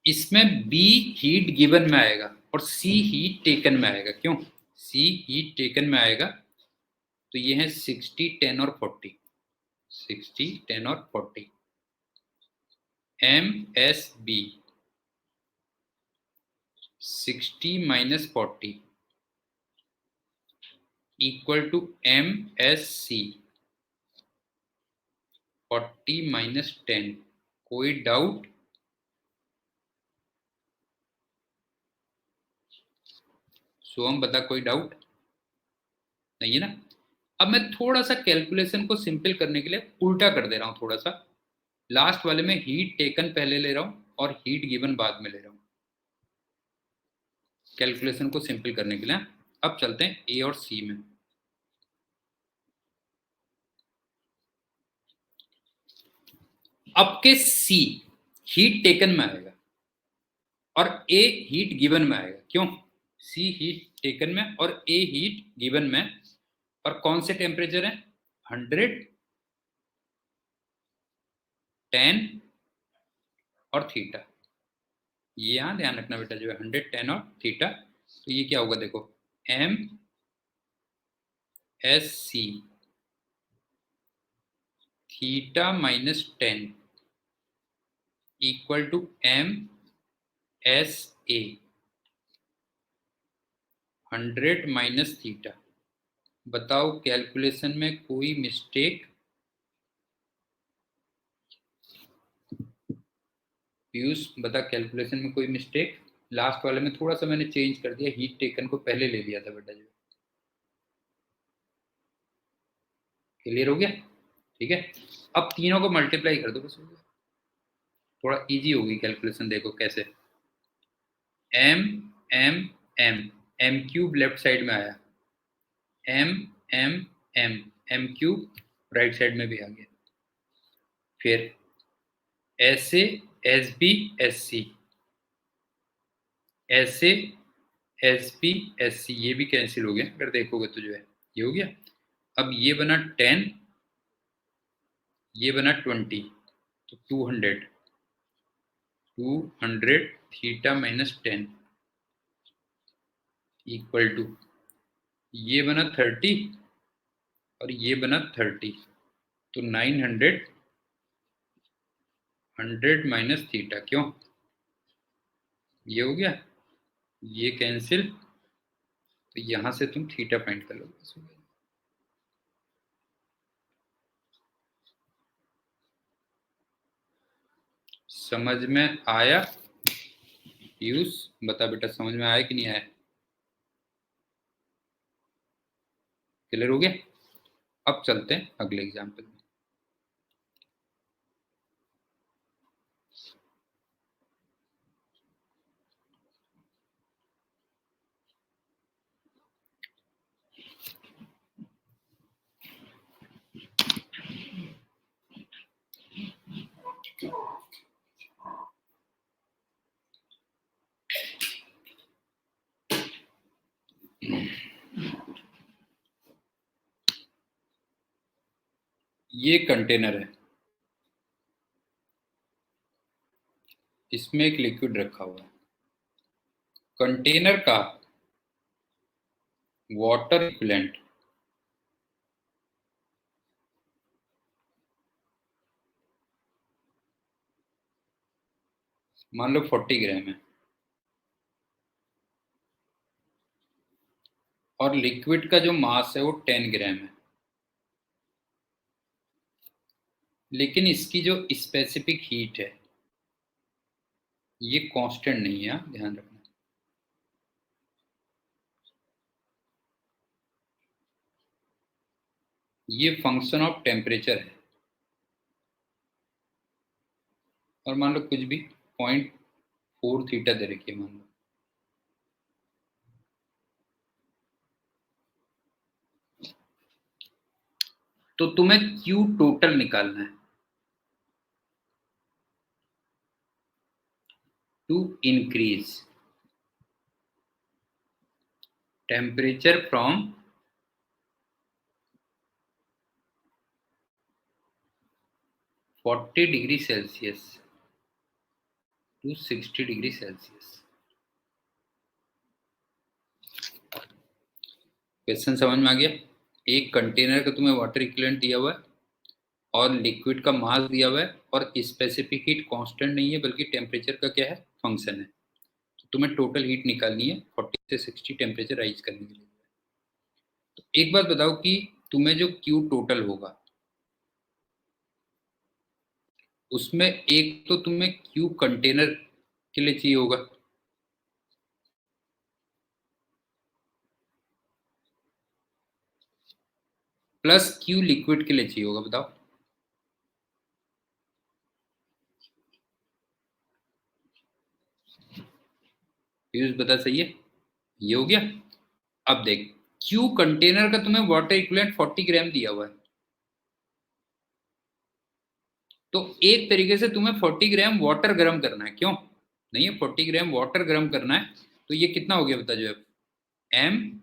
इसमें बी हीट गिवन में आएगा और सी हीट टेकन में आएगा। क्यों? सी हीट टेकन में आएगा, तो ये है 60, 10 और 40। 60, 10 और 40। M S B 60 minus 40 equal to M S C 40 minus 10। कोई डाउट? सोहम बता, कोई डाउट नहीं है ना? अब मैं थोड़ा सा कैलकुलेशन को सिंपल करने के लिए उल्टा कर दे रहा हूं थोड़ा सा। लास्ट वाले में हीट टेकन पहले ले रहा हूं और हीट गिवन बाद में ले रहा हूं, कैलकुलेशन को सिंपल करने के लिए। अब चलते हैं ए और सी में। अब के सी हीट टेकन में आएगा और ए हीट गिवन में आएगा। क्यों? सी हीट टेकन में और ए हीट गिवन में। और कौन से टेम्परेचर है? 100, 10 और थीटा। ये यहां ध्यान रखना बेटा, जो है 100, 10 और थीटा। तो ये क्या होगा देखो, M S C theta minus 10 equal to M S A 100 minus theta. बताओ कैलकुलेशन में कोई मिस्टेक? पीयूष बता, कैलकुलेशन में कोई मिस्टेक? लास्ट वाले में थोड़ा सा मैंने चेंज कर दिया, हीट टेकन को पहले ले लिया था बेटा। जो क्लियर हो गया? ठीक है, अब तीनों को मल्टीप्लाई कर दो बस, हो गया। थोड़ा इजी होगी कैलकुलेशन, देखो कैसे। M M M M cube left side में आया, M M M M cube right side में भी आ गया। फिर S A S B S C, S A S B S C, ये भी कैंसिल हो गया अगर देखोगे तो, जो है ये हो गया। अब ये बना 10, ये बना 20, तो 200 थीटा माइनस 10 इक्वल टू, ये बना 30 और ये बना 30, तो 900 100 माइनस थीटा। क्यों? ये हो गया, ये कैंसिल, तो यहां से तुम थीटा फाइंड कर लो। समझ में आया? पीयूष बता बेटा, समझ में आया कि नहीं आया? क्लियर हो गया? अब चलते हैं अगले एग्जाम्पल में। ये कंटेनर है, इसमें एक लिक्विड रखा हुआ है। कंटेनर का वाटर इक्विवेलेंट मान लो 40 ग्राम है और लिक्विड का जो मास है वो 10 ग्राम है, लेकिन इसकी जो स्पेसिफिक हीट है ये कांस्टेंट नहीं है, ध्यान रखना। ये फंक्शन ऑफ टेम्परेचर है, और मान लो कुछ भी 0.4 थीटा दे रखी है मान लो, तो तुम्हें क्यू टोटल निकालना है to increase temperature from 40 degree Celsius to 60 degree Celsius. Question समझ में आ गया? एक कंटेनर का तुम्हें वाटर इक्विवेलेंट दिया हुआ है और लिक्विड का मास दिया हुआ है और स्पेसिफिक हीट कांस्टेंट नहीं है बल्कि टेम्परेचर का क्या है, फंक्शन है। तो तुम्हें टोटल हीट निकालनी है 40 से 60 टेम्परेचर राइज करने के लिए। तो एक बात बताओ कि तुम्हें जो क्यू टोटल होगा उसमें एक तो तुम्हें क्यू कंटेनर के लिए चाहिए होगा, प्लस क्यू लिक्विड के लिए चाहिए होगा। बताओ पीयूष, बता सही है? ये हो गया। अब देख, क्यू कंटेनर का तुम्हें वाटर इक्विवेलेंट 40 ग्राम दिया हुआ है, तो एक तरीके से तुम्हें 40 ग्राम वाटर गर्म करना है, क्यों नहीं है, 40 ग्राम वाटर गर्म करना है। तो ये कितना हो गया बता, जो है एम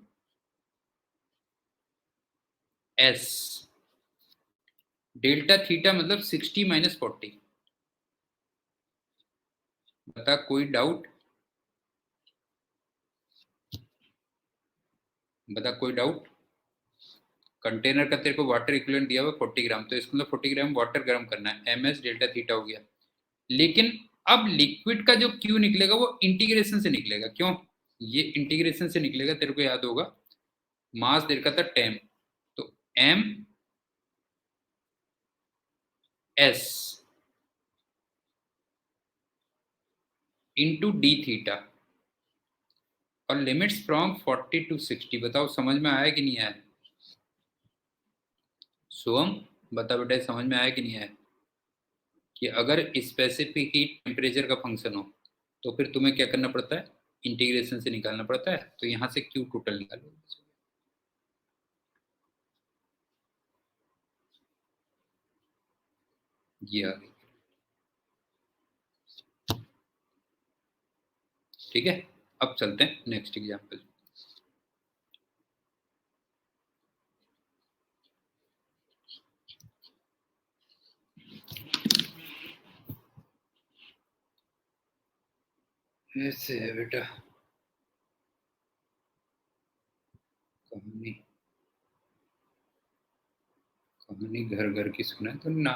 एस डेल्टा थीटा मतलब 60 - 40। बता कोई डाउट? बता कोई डाउट? कंटेनर का तेरे को वाटर इक्विवेलेंट दिया हुआ 40 ग्राम, तो इसको मतलब 40 ग्राम वाटर गर्म करना है, एम एस डेल्टा थीटा हो गया। लेकिन अब लिक्विड का जो क्यू निकलेगा वो इंटीग्रेशन से निकलेगा, क्यों? ये इंटीग्रेशन से निकलेगा, तेरे को याद होगा मास दे रखा था 10, तो M S into D theta और लिमिट्स फ्रॉम 40 टू 60। बताओ समझ में आया कि नहीं आया? सोहम बता बेटा, समझ में आया कि नहीं आया कि अगर स्पेसिफिक हीट टेम्परेचर का फंक्शन हो तो फिर तुम्हें क्या करना पड़ता है, इंटीग्रेशन से निकालना पड़ता है। तो यहां से क्यू टोटल निकालो। ये आ गई, ठीक है। अब चलते हैं नेक्स्ट एग्जाम्पल। ऐसे है बेटा कहानी, कहानी घर घर की सुना है तो ना,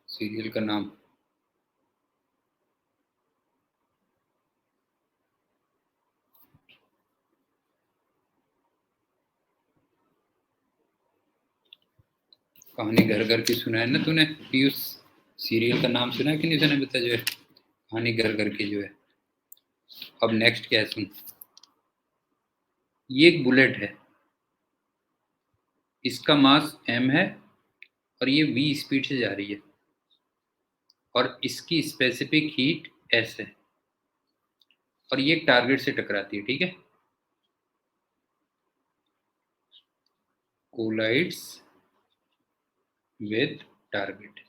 सीरियल का नाम। कहानी घर घर की सुना है ना तूने पीयूष? सीरियल का नाम सुना है कि नहीं सुना? बता जो है कहानी घर घर की जो है। अब नेक्स्ट क्या है सुन, ये एक बुलेट है, इसका मास m है और ये v स्पीड से जा रही है और इसकी स्पेसिफिक हीट s है और ये टारगेट से टकराती है, ठीक है। Collides with target.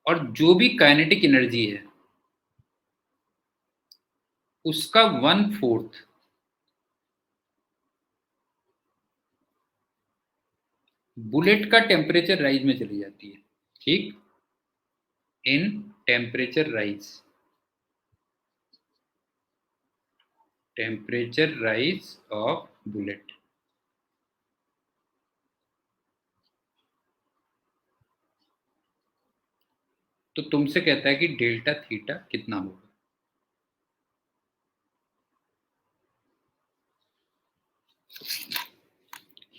और जो भी काइनेटिक एनर्जी है उसका 1/4 बुलेट का टेम्परेचर राइज में चली जाती है, ठीक, in temperature rise of bullet. तो तुमसे कहता है कि डेल्टा थीटा कितना होगा।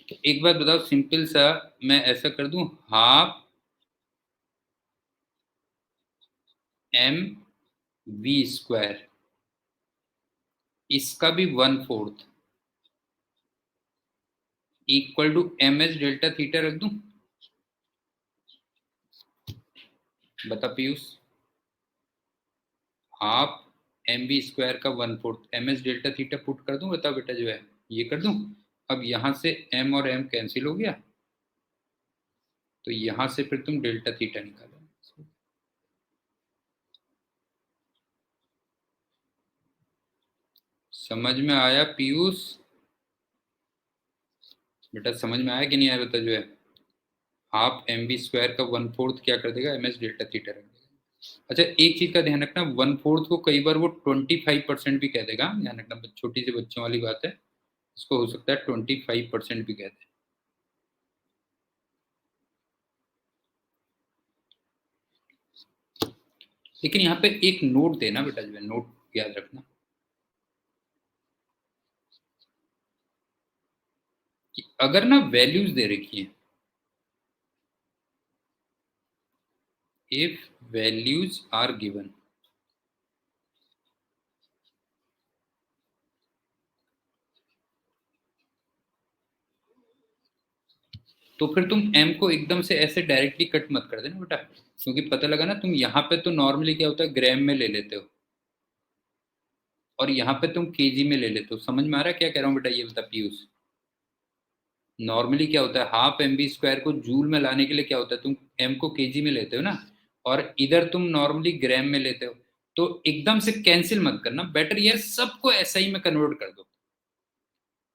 तो एक बात बताओ, सिंपल सा मैं ऐसा कर दूं, हाफ एम वी स्क्वायर, इसका भी 1/4 equal to M H delta theta रख दूं। बता Piyush, half M V square का 1/4 M H delta theta put कर दूं, बताओ बेटा जो है ये कर दूं। अब यहां से m और m कैंसिल हो गया, तो यहां से फिर तुम डेल्टा थीटा निकालो। समझ में आया पीयूष? बेटा समझ में आया कि नहीं आया बता जो है, हाफ एम वी स्क्वायर का 1/4 क्या कर देगा, एम एच डेल्टा थीटा रख देगा। अच्छा एक चीज का ध्यान रखना, 1/4 को कई बार वो 25% भी कह देगा, ध्यान रखना, छोटी सी बच्चों वाली बात है, इसको हो सकता है 25% भी कह दे। लेकिन यहाँ पे एक नोट देना बेटा जो है, नोट याद रखना कि अगर ना वैल्यूज दे रखी है, इफ वैल्यूज आर गिवन, तो फिर तुम m को एकदम से ऐसे डायरेक्टली कट मत कर देना बेटा, क्योंकि पता लगा ना तुम यहाँ पे तो नॉर्मली क्या होता है ग्राम में ले लेते हो, और यहाँ पे तुम केजी में ले लेते हो। समझ में आ रहा है क्या कह रहा हूँ बेटा, ये बता पीयूष। नॉर्मली क्या होता है, हाफ एम बी स्क्वायर को जूल में लाने के लिए क्या होता है, तुम m को केजी में लेते हो ना, और इधर तुम नॉर्मली ग्राम में लेते हो। तो एकदम से कैंसिल मत करना, बेटर ये सबको एसआई में कन्वर्ट कर दो,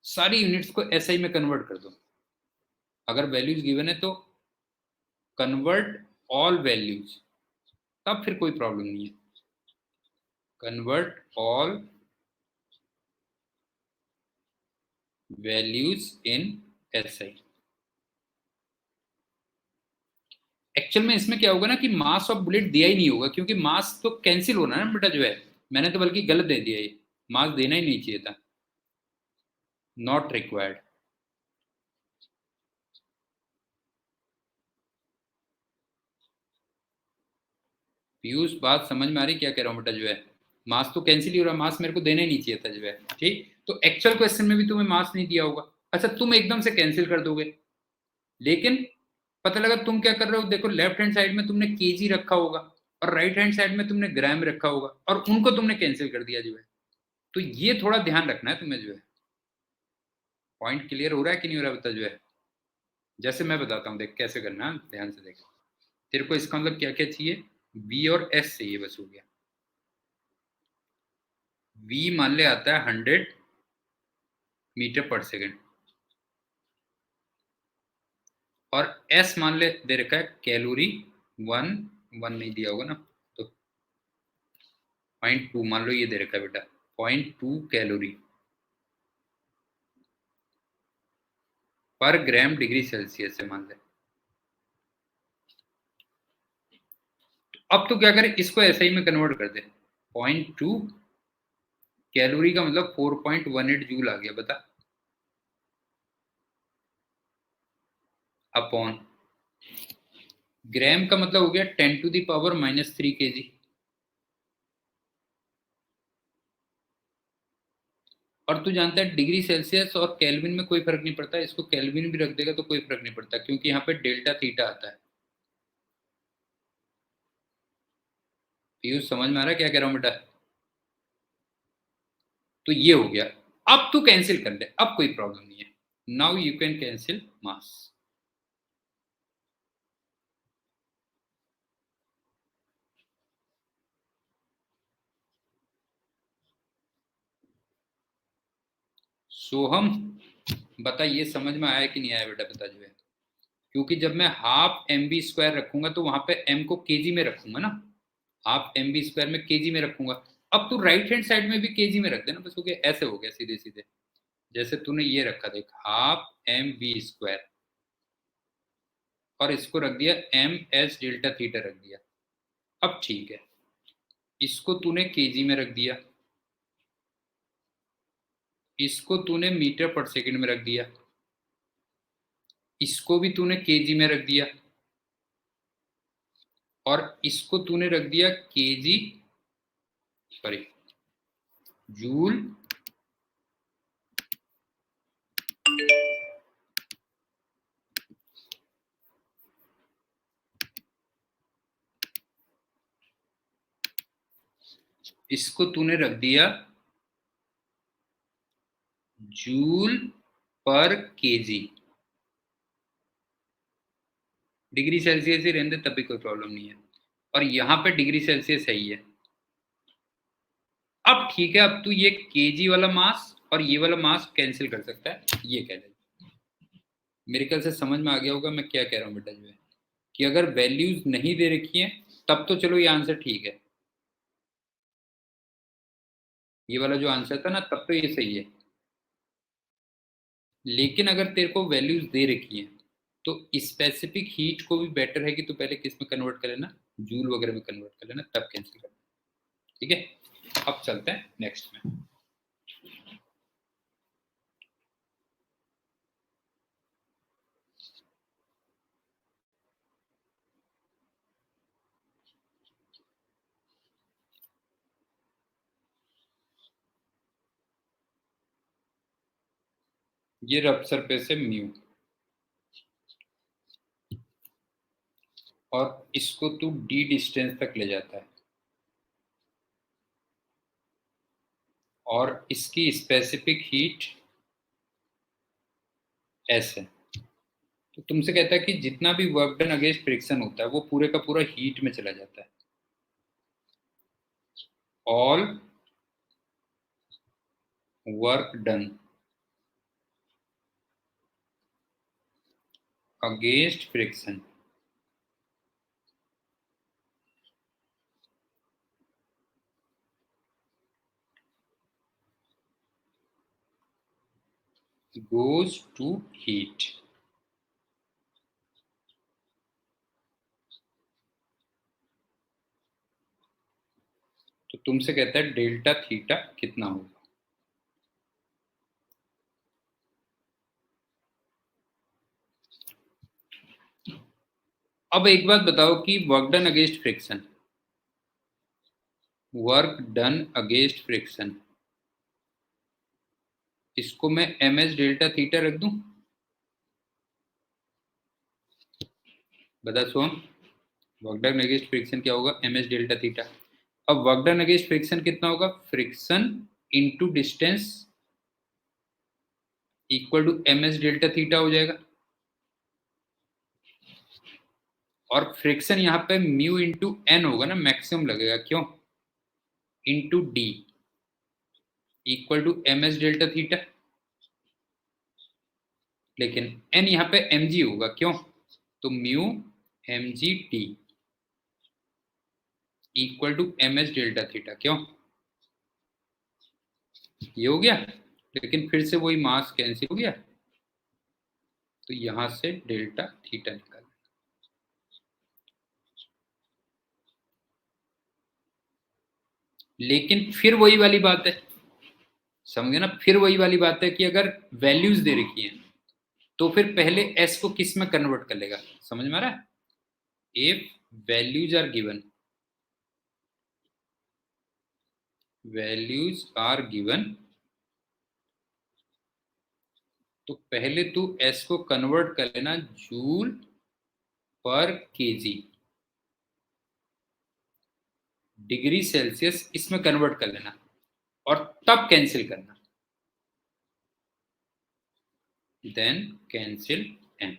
सारी यूनिट्स को एसआई में कन्वर्ट कर दो। अगर वैल्यूज गिवन है तो कन्वर्ट ऑल वैल्यूज, तब फिर कोई प्रॉब्लम नहीं है। Convert all values in SI. Actual में इसमें क्या होगा ना कि मास ऑफ बुलेट दिया ही नहीं होगा, क्योंकि मास तो कैंसिल होना है ना बेटा जो है, मैंने तो बल्कि गलत दे दिया, ये मास देना ही नहीं चाहिए था, नॉट रिक्वायर्ड। पीयूष बात समझ में आ रही क्या कह रहा हूँ बेटा जो है, मास तो कैंसिल ही हो रहा, मास मेरे को देना ही नहीं चाहिए था जो है, ठीक। तो एक्चुअल क्वेश्चन में भी तुम्हें मास नहीं दिया होगा, अच्छा तुम एकदम से कैंसिल कर दोगे, लेकिन पता लगा तुम क्या कर रहे हो, देखो लेफ्ट हैंड साइड में तुमने केजी रखा होगा और राइट हैंड साइड में तुमने ग्राम रखा होगा, और उनको तुमने कैंसिल कर दिया जो है। तो ये थोड़ा ध्यान रखना है तुम्हें जो है। पॉइंट क्लियर हो रहा है कि नहीं हो रहा बता जो है, जैसे मैं बताता हूँ देख कैसे करना है, ध्यान से देख। तेरे को इसका मतलब क्या क्या चाहिए, v और s चाहिए, बस हो गया। v मान ले आता है 100 मीटर पर सेकेंड, और s मान ले दे रखा है कैलोरी, 1 नहीं दिया होगा ना, तो 0.2 मान लो ये दे रखा है बेटा, 0.2 कैलोरी पर ग्राम डिग्री सेल्सियस से मान ले। अब तो क्या करें, इसको ऐसे ही में कन्वर्ट कर दे, 0.2 कैलोरी का मतलब 4.18 जूल आ गया, बता, अपॉन ग्राम का मतलब हो गया 10⁻³ kg, और तू जानता है डिग्री सेल्सियस और केल्विन में कोई फर्क नहीं पड़ता, इसको केल्विन भी रख देगा तो कोई फर्क नहीं पड़ता, क्योंकि यहाँ पे डेल्टा थीटा आता है। पीयूष समझ में आ रहा है क्या कह रहा हूँ बेटा? तो ये हो गया, अब तू कैंसिल कर ले, अब कोई प्रॉब्लम नहीं है, नाउ यू कैन कैंसिल मास। सोहम बता ये समझ में आया कि नहीं आया बेटा, बता जो है, क्योंकि जब मैं हाफ एम बी स्क्वायर रखूंगा तो वहां पे m को केजी में रखूंगा ना, हाफ mv² में kg में रखूंगा। अब तू राइट हैंड साइड में भी kg में रख देना, बस हो गया, ऐसे हो गया सीधे सीधे। जैसे तूने ये रखा देख, हाफ mv² और इसको रख दिया ms डेल्टा थीटा रख दिया। अब ठीक है, इसको तूने kg में रख दिया, इसको तूने मीटर पर सेकंड में रख दिया, इसको भी तूने kg में रख दिया, और इसको तूने रख दिया kg, सॉरी, जूल इसको तूने रख दिया जूल पर केजी। डिग्री सेल्सियस ही रहने तब भी कोई प्रॉब्लम नहीं है, और यहां पे डिग्री सेल्सियस सही है। अब ठीक है, अब तू ये केजी वाला मास और ये वाला मास कैंसिल कर सकता है, ये कह दे। मेरे ख्याल से समझ में आ गया होगा मैं क्या कह रहा हूँ बेटा, जो है कि अगर वैल्यूज नहीं दे रखी है तब तो चलो ये आंसर ठीक है, ये वाला जो आंसर था ना तब तो ये सही है। लेकिन अगर तेरे को वैल्यूज दे रखी है तो स्पेसिफिक हीट को भी बेटर है कि तू पहले किस में कन्वर्ट कर लेना, जूल वगैरह में कन्वर्ट कर लेना, तब कैंसिल करना। ठीक है, अब चलते हैं नेक्स्ट में। ये रफ सरफेस है म्यू, और इसको तू डी डिस्टेंस तक ले जाता है, और इसकी स्पेसिफिक हीट एस है। तो तुमसे कहता है कि जितना भी वर्क डन अगेंस्ट फ्रिक्शन होता है वो पूरे का पूरा हीट में चला जाता है। All work done against friction goes to heat। तो तुमसे कहता है डेल्टा थीटा कितना होगा। अब एक बात बताओ कि work done against friction, work done against friction, इसको मैं ms डेल्टा थीटा रख दूं? बता Som, work done against friction क्या होगा, ms डेल्टा थीटा। अब वर्क डन अगेंस्ट फ्रिक्शन कितना होगा, friction into distance equal to ms delta theta हो जाएगा। और फ्रिक्शन यहाँ पे म्यू इंटू एन होगा ना, मैक्सिमम लगेगा, क्यों, into D equal to ms delta theta. लेकिन एन यहाँ पे mg होगा, क्यों, तो mu mg T equal to ms delta theta, क्यों, ये हो गया। लेकिन फिर से वही मास कैंसिल हो गया, तो यहां से डेल्टा थीटा निकाल। लेकिन फिर वही वाली बात है, समझे ना, फिर वही वाली बात है कि अगर वैल्यूज दे रखी है तो फिर पहले s को किस में कन्वर्ट कर लेगा, समझ में आ रहा है। If values are given, values are given, तो पहले तू s को कन्वर्ट कर लेना जूल पर केजी, डिग्री सेल्सियस इसमें कन्वर्ट कर लेना, और तब कैंसिल करना, देन कैंसिल एन।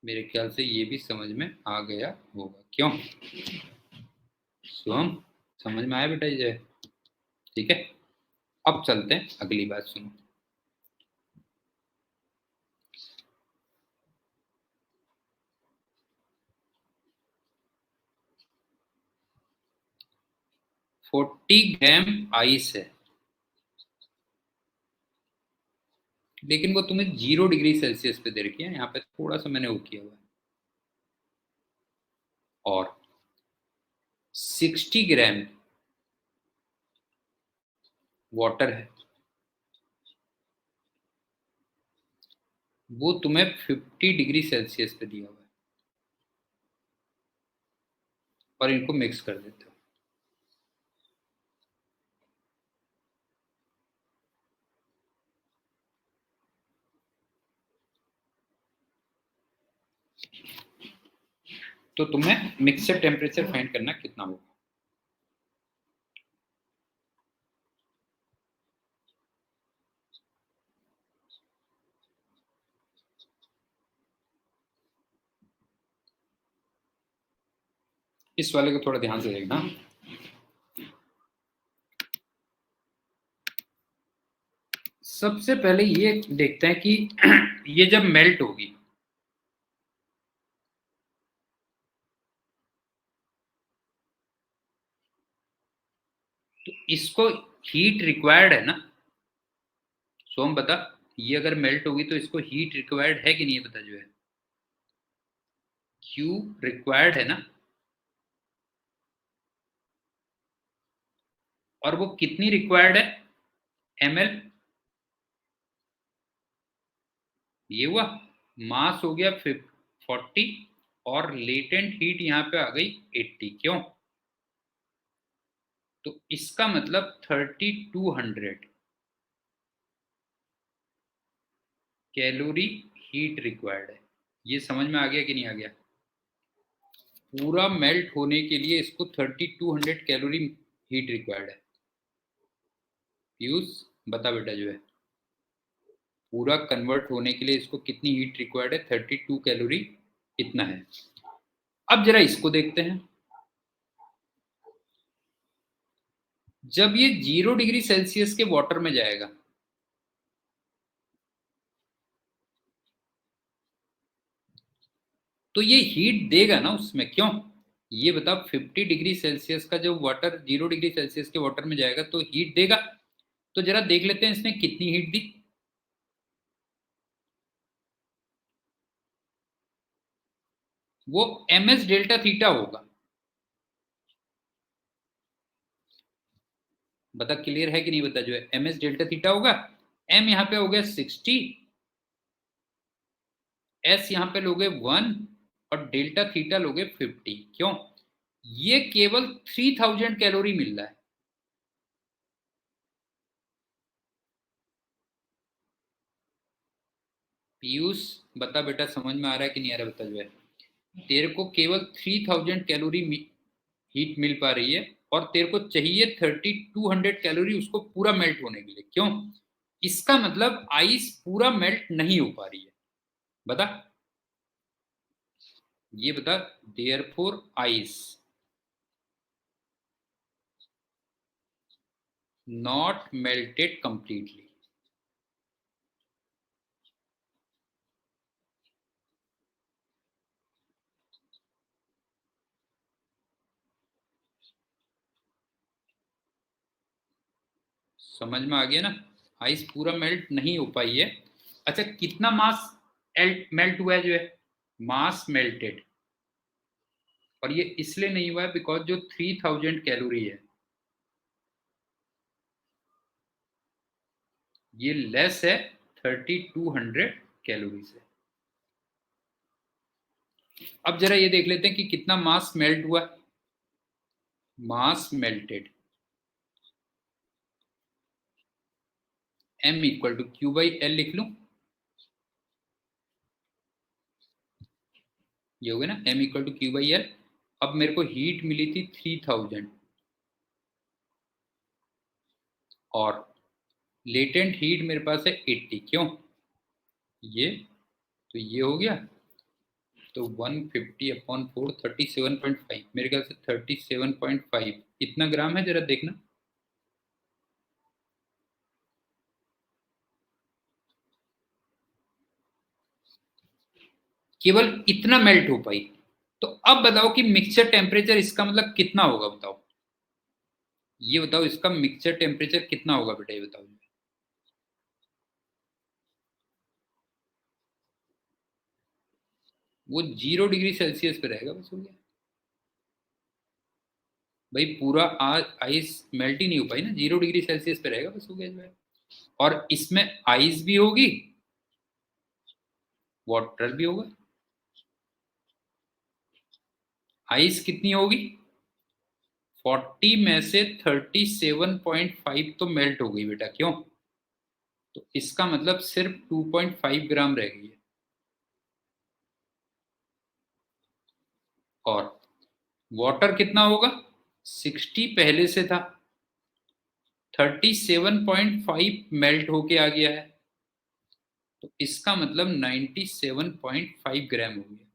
मेरे ख्याल से ये भी समझ में आ गया होगा, क्यों सोम, समझ में आया बेटा ये, ठीक है। अब चलते हैं अगली बात सुनो। 40 ग्राम आइस है, लेकिन वो तुम्हें 0 डिग्री सेल्सियस पे दे रखी है, यहाँ पे थोड़ा सा मैंने वो किया हुआ है। और 60 ग्राम वाटर है, वो तुम्हें 50 डिग्री सेल्सियस पे दिया हुआ है, और इनको मिक्स कर देते हो। तो तुम्हें मिक्सर टेम्परेचर फाइंड करना कितना होगा। इस वाले को थोड़ा ध्यान से देखना। सबसे पहले ये देखते हैं कि ये जब मेल्ट होगी तो इसको हीट रिक्वायर्ड है ना। सोम बता, ये अगर मेल्ट होगी तो इसको हीट रिक्वायर्ड है कि नहीं, बता जो है। क्यू रिक्वायर्ड है ना, और वो कितनी रिक्वायर्ड है, ml। ये हुआ, मास हो गया 40, और लेटेंट हीट यहाँ पे आ गई 80। क्यों? तो इसका मतलब 3200 कैलोरी हीट रिक्वायर्ड है। ये समझ में आ गया कि नहीं आ गया। पूरा मेल्ट होने के लिए इसको 3200 कैलोरी हीट रिक्वायर्ड है। पीयूष बता बेटा जो है, पूरा कन्वर्ट होने के लिए इसको कितनी हीट रिक्वायर्ड है, 32 कैलोरी इतना है। अब जरा इसको देखते हैं। जब ये 0 डिग्री सेल्सियस के वाटर में जाएगा तो ये हीट देगा ना उसमें। क्यों? ये बता, 50 डिग्री सेल्सियस का जब वाटर 0 डिग्री सेल्सियस के वाटर में जाएगा तो हीट देगा। तो जरा देख लेते हैं इसने कितनी हीट दी। वो ms डेल्टा थीटा होगा। बता क्लियर है कि नहीं, बता जो है ms डेल्टा थीटा होगा। m यहाँ पे हो गया 60, s यहाँ पे लोगे 1, और डेल्टा थीटा लोगे 50। क्यों? ये केवल 3000 कैलोरी मिल रहा है। पीयूष बता बेटा, समझ में आ रहा है कि नहीं आ रहा, बता जो है। तेरे को केवल 3000 कैलोरी हीट मिल पा रही है, और तेरे को चाहिए 3200 कैलोरी उसको पूरा मेल्ट होने के लिए। क्यों? इसका मतलब आइस पूरा मेल्ट नहीं हो पा रही है। बता, ये बता। Therefore ice not melted completely. समझ में आ गया ना, आइस पूरा मेल्ट नहीं हो पाई है। अच्छा, कितना मास मेल्ट हुआ है जो है, मास मेल्टेड। और ये इसलिए नहीं हुआ है बिकॉज जो 3000 कैलोरी है ये लेस है 3200 कैलोरी से। अब जरा ये देख लेते हैं कि कितना मास मेल्ट हुआ। Mass melted m equal to Q by L लिख लूं। ये हो गया ना, m equal to Q by L. अब मेरे को हीट मिली थी 3000, और लेटेंट हीट मेरे पास है 80। क्यों? ये तो ये हो गया, तो 150 अपॉन 4 37.5, मेरे ख्याल से 37.5 इतना ग्राम है। जरा देखना, केवल इतना मेल्ट हो पाई। तो अब बताओ कि मिक्सचर टेम्परेचर इसका मतलब कितना होगा, बताओ। ये बताओ इसका मिक्सचर टेम्परेचर कितना होगा बेटा, ये बताओ। वो 0 डिग्री सेल्सियस पे रहेगा, बस हो गया भाई। पूरा आइस मेल्ट ही नहीं हो पाई ना, 0 डिग्री सेल्सियस पे रहेगा, बस हो गया जो है। और इसमें आइस भी होगी, वाटर भी होगा। आइस कितनी होगी, 40 में से 37.5 तो मेल्ट हो गई बेटा, क्यों? तो इसका मतलब सिर्फ 2.5 ग्राम रह गई है। और वाटर कितना होगा, 60 पहले से था, 37.5 मेल्ट होके आ गया है, तो इसका मतलब 97.5 ग्राम हो गया।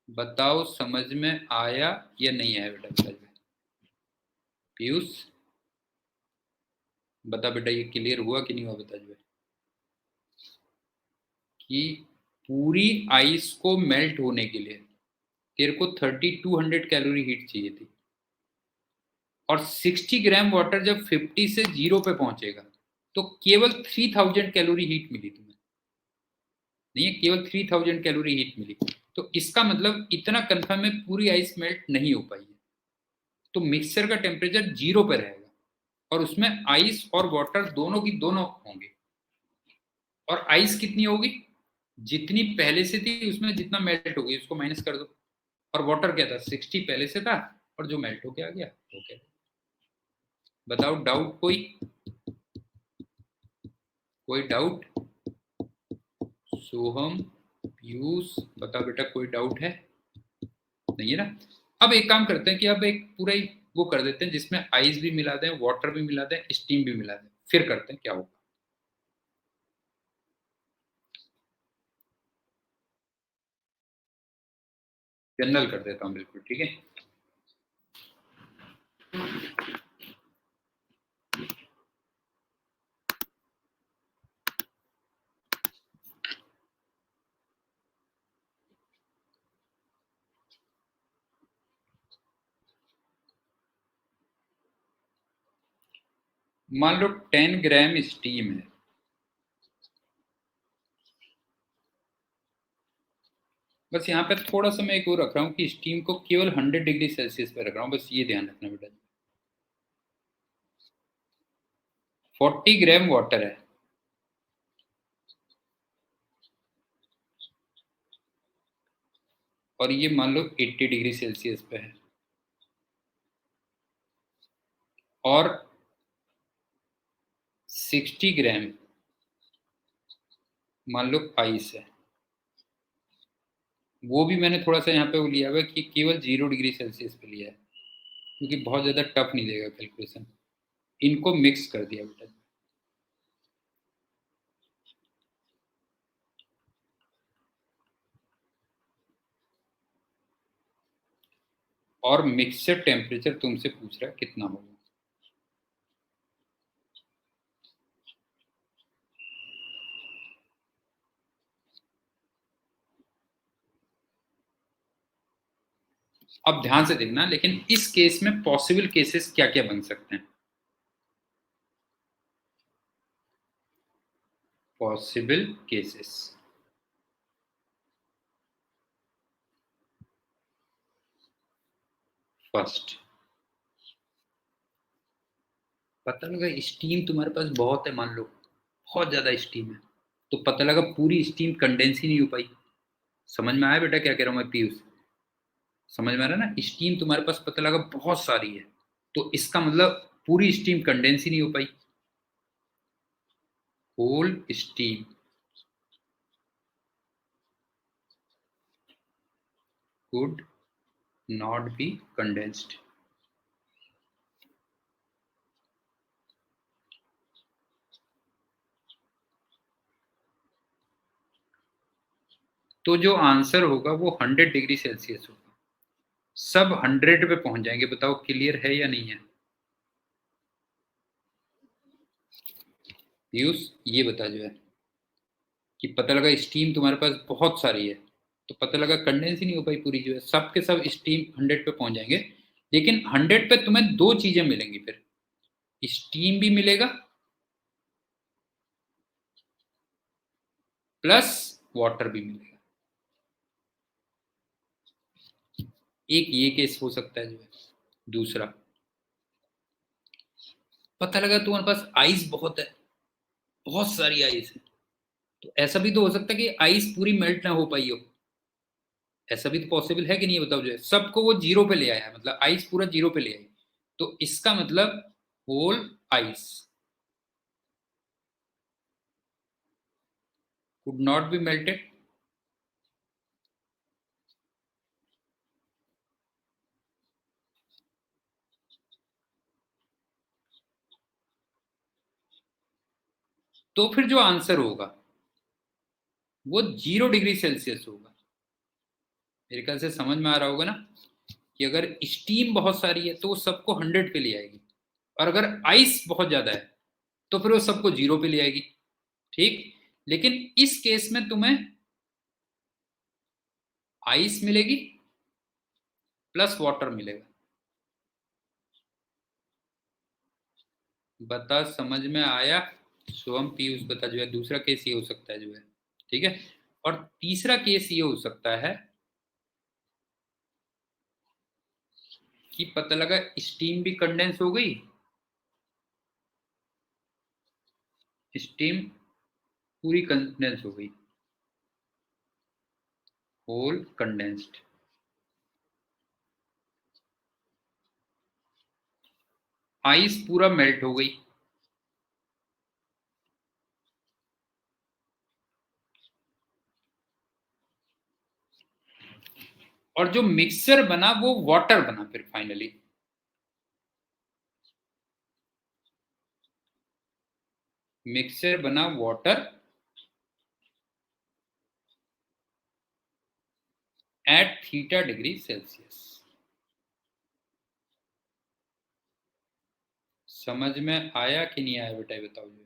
बताओ समझ में आया या नहीं आया बेटा, बता दो। पीयूष बता बेटा, ये क्लियर हुआ कि नहीं हुआ, बता जो कि पूरी आइस को मेल्ट होने के लिए तेरे को 3200 कैलोरी हीट चाहिए थी, और 60 ग्राम वाटर जब 50 से 0 पे पहुंचेगा तो केवल 3000 कैलोरी हीट मिली तुम्हें। नहीं है, केवल 3000 कैलोरी हीट मिली। तो इसका मतलब इतना कंफर्म है पूरी आइस मेल्ट नहीं हो पाई है। तो मिक्सचर का टेम्परेचर 0 पे रहेगा, और उसमें आइस और वाटर दोनों की दोनों होंगे। और आइस कितनी होगी, जितनी पहले से थी उसमें जितना मेल्ट हो गई उसको माइनस कर दो। और वाटर क्या था, 60 पहले से था, और जो मेल्ट होके आ गया वो क्या। बताओ डाउट कोई, कोई डाउट? सोहम, पीयूष, बताओ बेटा कोई डाउट है? नहीं है ना। अब एक काम करते हैं कि अब एक पूरा ही वो कर देते हैं जिसमें आइस भी मिला दें, वाटर भी मिला दें, स्टीम भी मिला दें, फिर करते हैं क्या होगा। जनरल कर देता हूँ, बिल्कुल ठीक है। मान लो 10 ग्राम स्टीम है, बस यहाँ पे थोड़ा सा मैं एक और रख रहा हूँ कि स्टीम को केवल 100 डिग्री सेल्सियस पे रख रहा हूँ, बस ये ध्यान रखना बेटा। 40 ग्राम वाटर है, और ये मान लो 80 डिग्री सेल्सियस पे है, और 60 ग्राम मान लो आइस है। वो भी मैंने थोड़ा सा यहाँ पे वो लिया हुआ है कि केवल 0 डिग्री सेल्सियस पे लिया है, क्योंकि बहुत ज़्यादा टफ नहीं देगा कैलकुलेशन। इनको मिक्स कर दिया बेटा, और मिक्सचर टेम्परेचर तुमसे पूछ रहा है कितना होगा। अब ध्यान से देखना, लेकिन इस केस में पॉसिबल केसेस क्या क्या बन सकते हैं। पॉसिबल केसेस, फर्स्ट, पता लगा स्टीम तुम्हारे पास बहुत है, मान लो बहुत ज्यादा स्टीम है, तो पता लगा पूरी स्टीम कंडेंस ही नहीं हो पाई। समझ में आया बेटा क्या कह रहा हूँ मैं, पीयूष? समझ में आ रहा है ना, स्टीम तुम्हारे पास पता लगा बहुत सारी है, तो इसका मतलब पूरी स्टीम कंडेंस ही नहीं हो पाई। Whole steam could not be condensed। तो जो आंसर होगा वो 100 डिग्री सेल्सियस होगा। सब 100 पे पहुंच जाएंगे। बताओ क्लियर है या नहीं है? पीयूष ये बता जो है कि पता लगा स्टीम तुम्हारे पास बहुत सारी है, तो पता लगा कंडेंस ही नहीं हो पाई पूरी, जो है सब के सब स्टीम 100 पे पहुंच जाएंगे, लेकिन 100 पे तुम्हें दो चीजें मिलेंगी, फिर स्टीम भी मिलेगा प्लस वाटर भी मिलेगा। एक ये केस हो सकता है जो है। दूसरा, पता लगा तुम्हारे पास आइस बहुत है, बहुत सारी आइस है, तो ऐसा भी तो हो सकता है कि आइस पूरी मेल्ट ना हो पाई हो। ऐसा भी तो पॉसिबल है कि नहीं, बताओ। जो है सबको वो जीरो पे ले आया, मतलब आइस पूरा जीरो पे ले आई, तो इसका मतलब whole ice could not be melted. तो फिर जो आंसर होगा वो 0 डिग्री सेल्सियस होगा। मेरे ख्याल से समझ में आ रहा होगा ना, कि अगर स्टीम बहुत सारी है तो वो सबको 100 पे ले आएगी, और अगर आइस बहुत ज्यादा है तो फिर वो सबको 0 पे ले आएगी। ठीक, लेकिन इस केस में तुम्हें आइस मिलेगी प्लस वाटर मिलेगा। बता समझ में आया? शिवम पीयूष बता। जो है दूसरा केस ये हो सकता है जो है, ठीक है। और तीसरा केस ये हो सकता है कि पता लगा स्टीम भी कंडेंस हो गई, स्टीम पूरी कंडेंस हो गई, होल कंडेंस्ड, आइस पूरा मेल्ट हो गई, और जो मिक्सचर बना वो वाटर बना फिर फाइनली। मिक्सचर बना वाटर एट θ°C। समझ में आया कि नहीं आया बेटा, बताओ। जो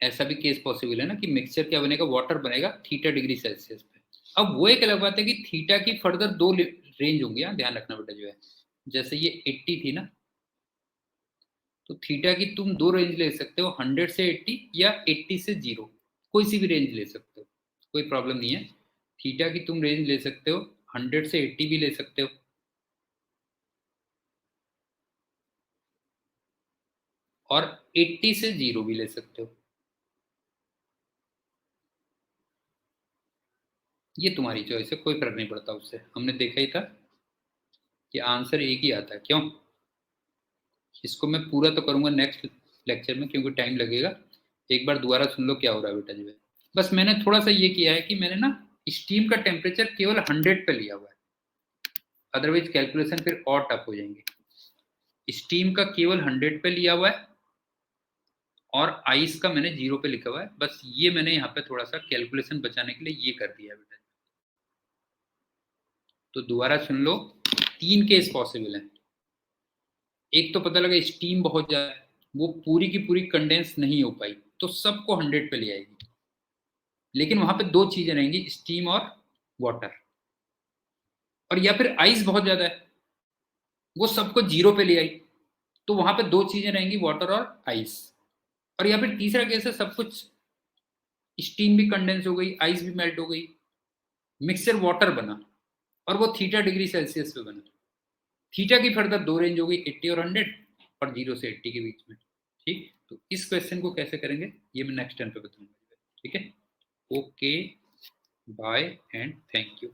ऐसा भी केस पॉसिबल है ना कि मिक्सचर क्या बनेगा, वाटर बनेगा θ°C पे। अब वो एक अलग बात है कि थीटा की फर्दर दो रेंज होंगी, यहाँ ध्यान रखना बेटा। जो है जैसे ये 80 थी ना, तो थीटा की तुम दो रेंज ले सकते हो, 100 से 80 या 80 से 0, कोई सी भी रेंज ले सकते हो, कोई प्रॉब्लम नहीं है। थीटा की तुम रेंज ले सकते हो, 100 से 80 भी ले सकते हो, और 80 से 0 भी ले सकते हो। ये तुम्हारी चॉइस है, कोई फर्क नहीं पड़ता उससे। हमने देखा ही था कि आंसर एक ही आता है, क्यों। इसको मैं पूरा तो करूंगा नेक्स्ट लेक्चर में, क्योंकि टाइम लगेगा। एक बार दोबारा सुन लो क्या हो रहा है बेटा। जो है बस मैंने थोड़ा सा ये किया है कि मैंने ना स्टीम का टेम्परेचर केवल 100 पे लिया हुआ है, अदरवाइज कैलकुलेशन फिर और टफ हो जाएंगे। स्टीम का केवल 100 पे लिया हुआ है, और आइस का मैंने 0 पे लिखा हुआ है। बस ये मैंने यहाँ पे थोड़ा सा कैलकुलेशन बचाने के लिए ये कर दिया है बेटा। तो दोबारा सुन लो, 3 केस पॉसिबल है। एक तो पता लगा स्टीम बहुत ज्यादा है, वो पूरी की पूरी कंडेंस नहीं हो पाई, तो सबको 100 पे ले आएगी, लेकिन वहां पे दो चीजें रहेंगी, स्टीम और वाटर। और या फिर आइस बहुत ज्यादा है, वो सबको 0 पे ले आई, तो वहां पे दो चीजें रहेंगी, वाटर और आइस। और या फिर तीसरा केस है, सब कुछ स्टीम भी कंडेंस हो गई, आइस भी मेल्ट हो गई, मिक्सचर वाटर बना, और वो θ°C पे बना। थीटा की फर्दर दो रेंज होगी, 80 और 100, और 0 से 80 के बीच में। ठीक, तो इस क्वेश्चन को कैसे करेंगे ये मैं नेक्स्ट टाइम पे बताऊंगा। ठीक है, okay, bye and thank you.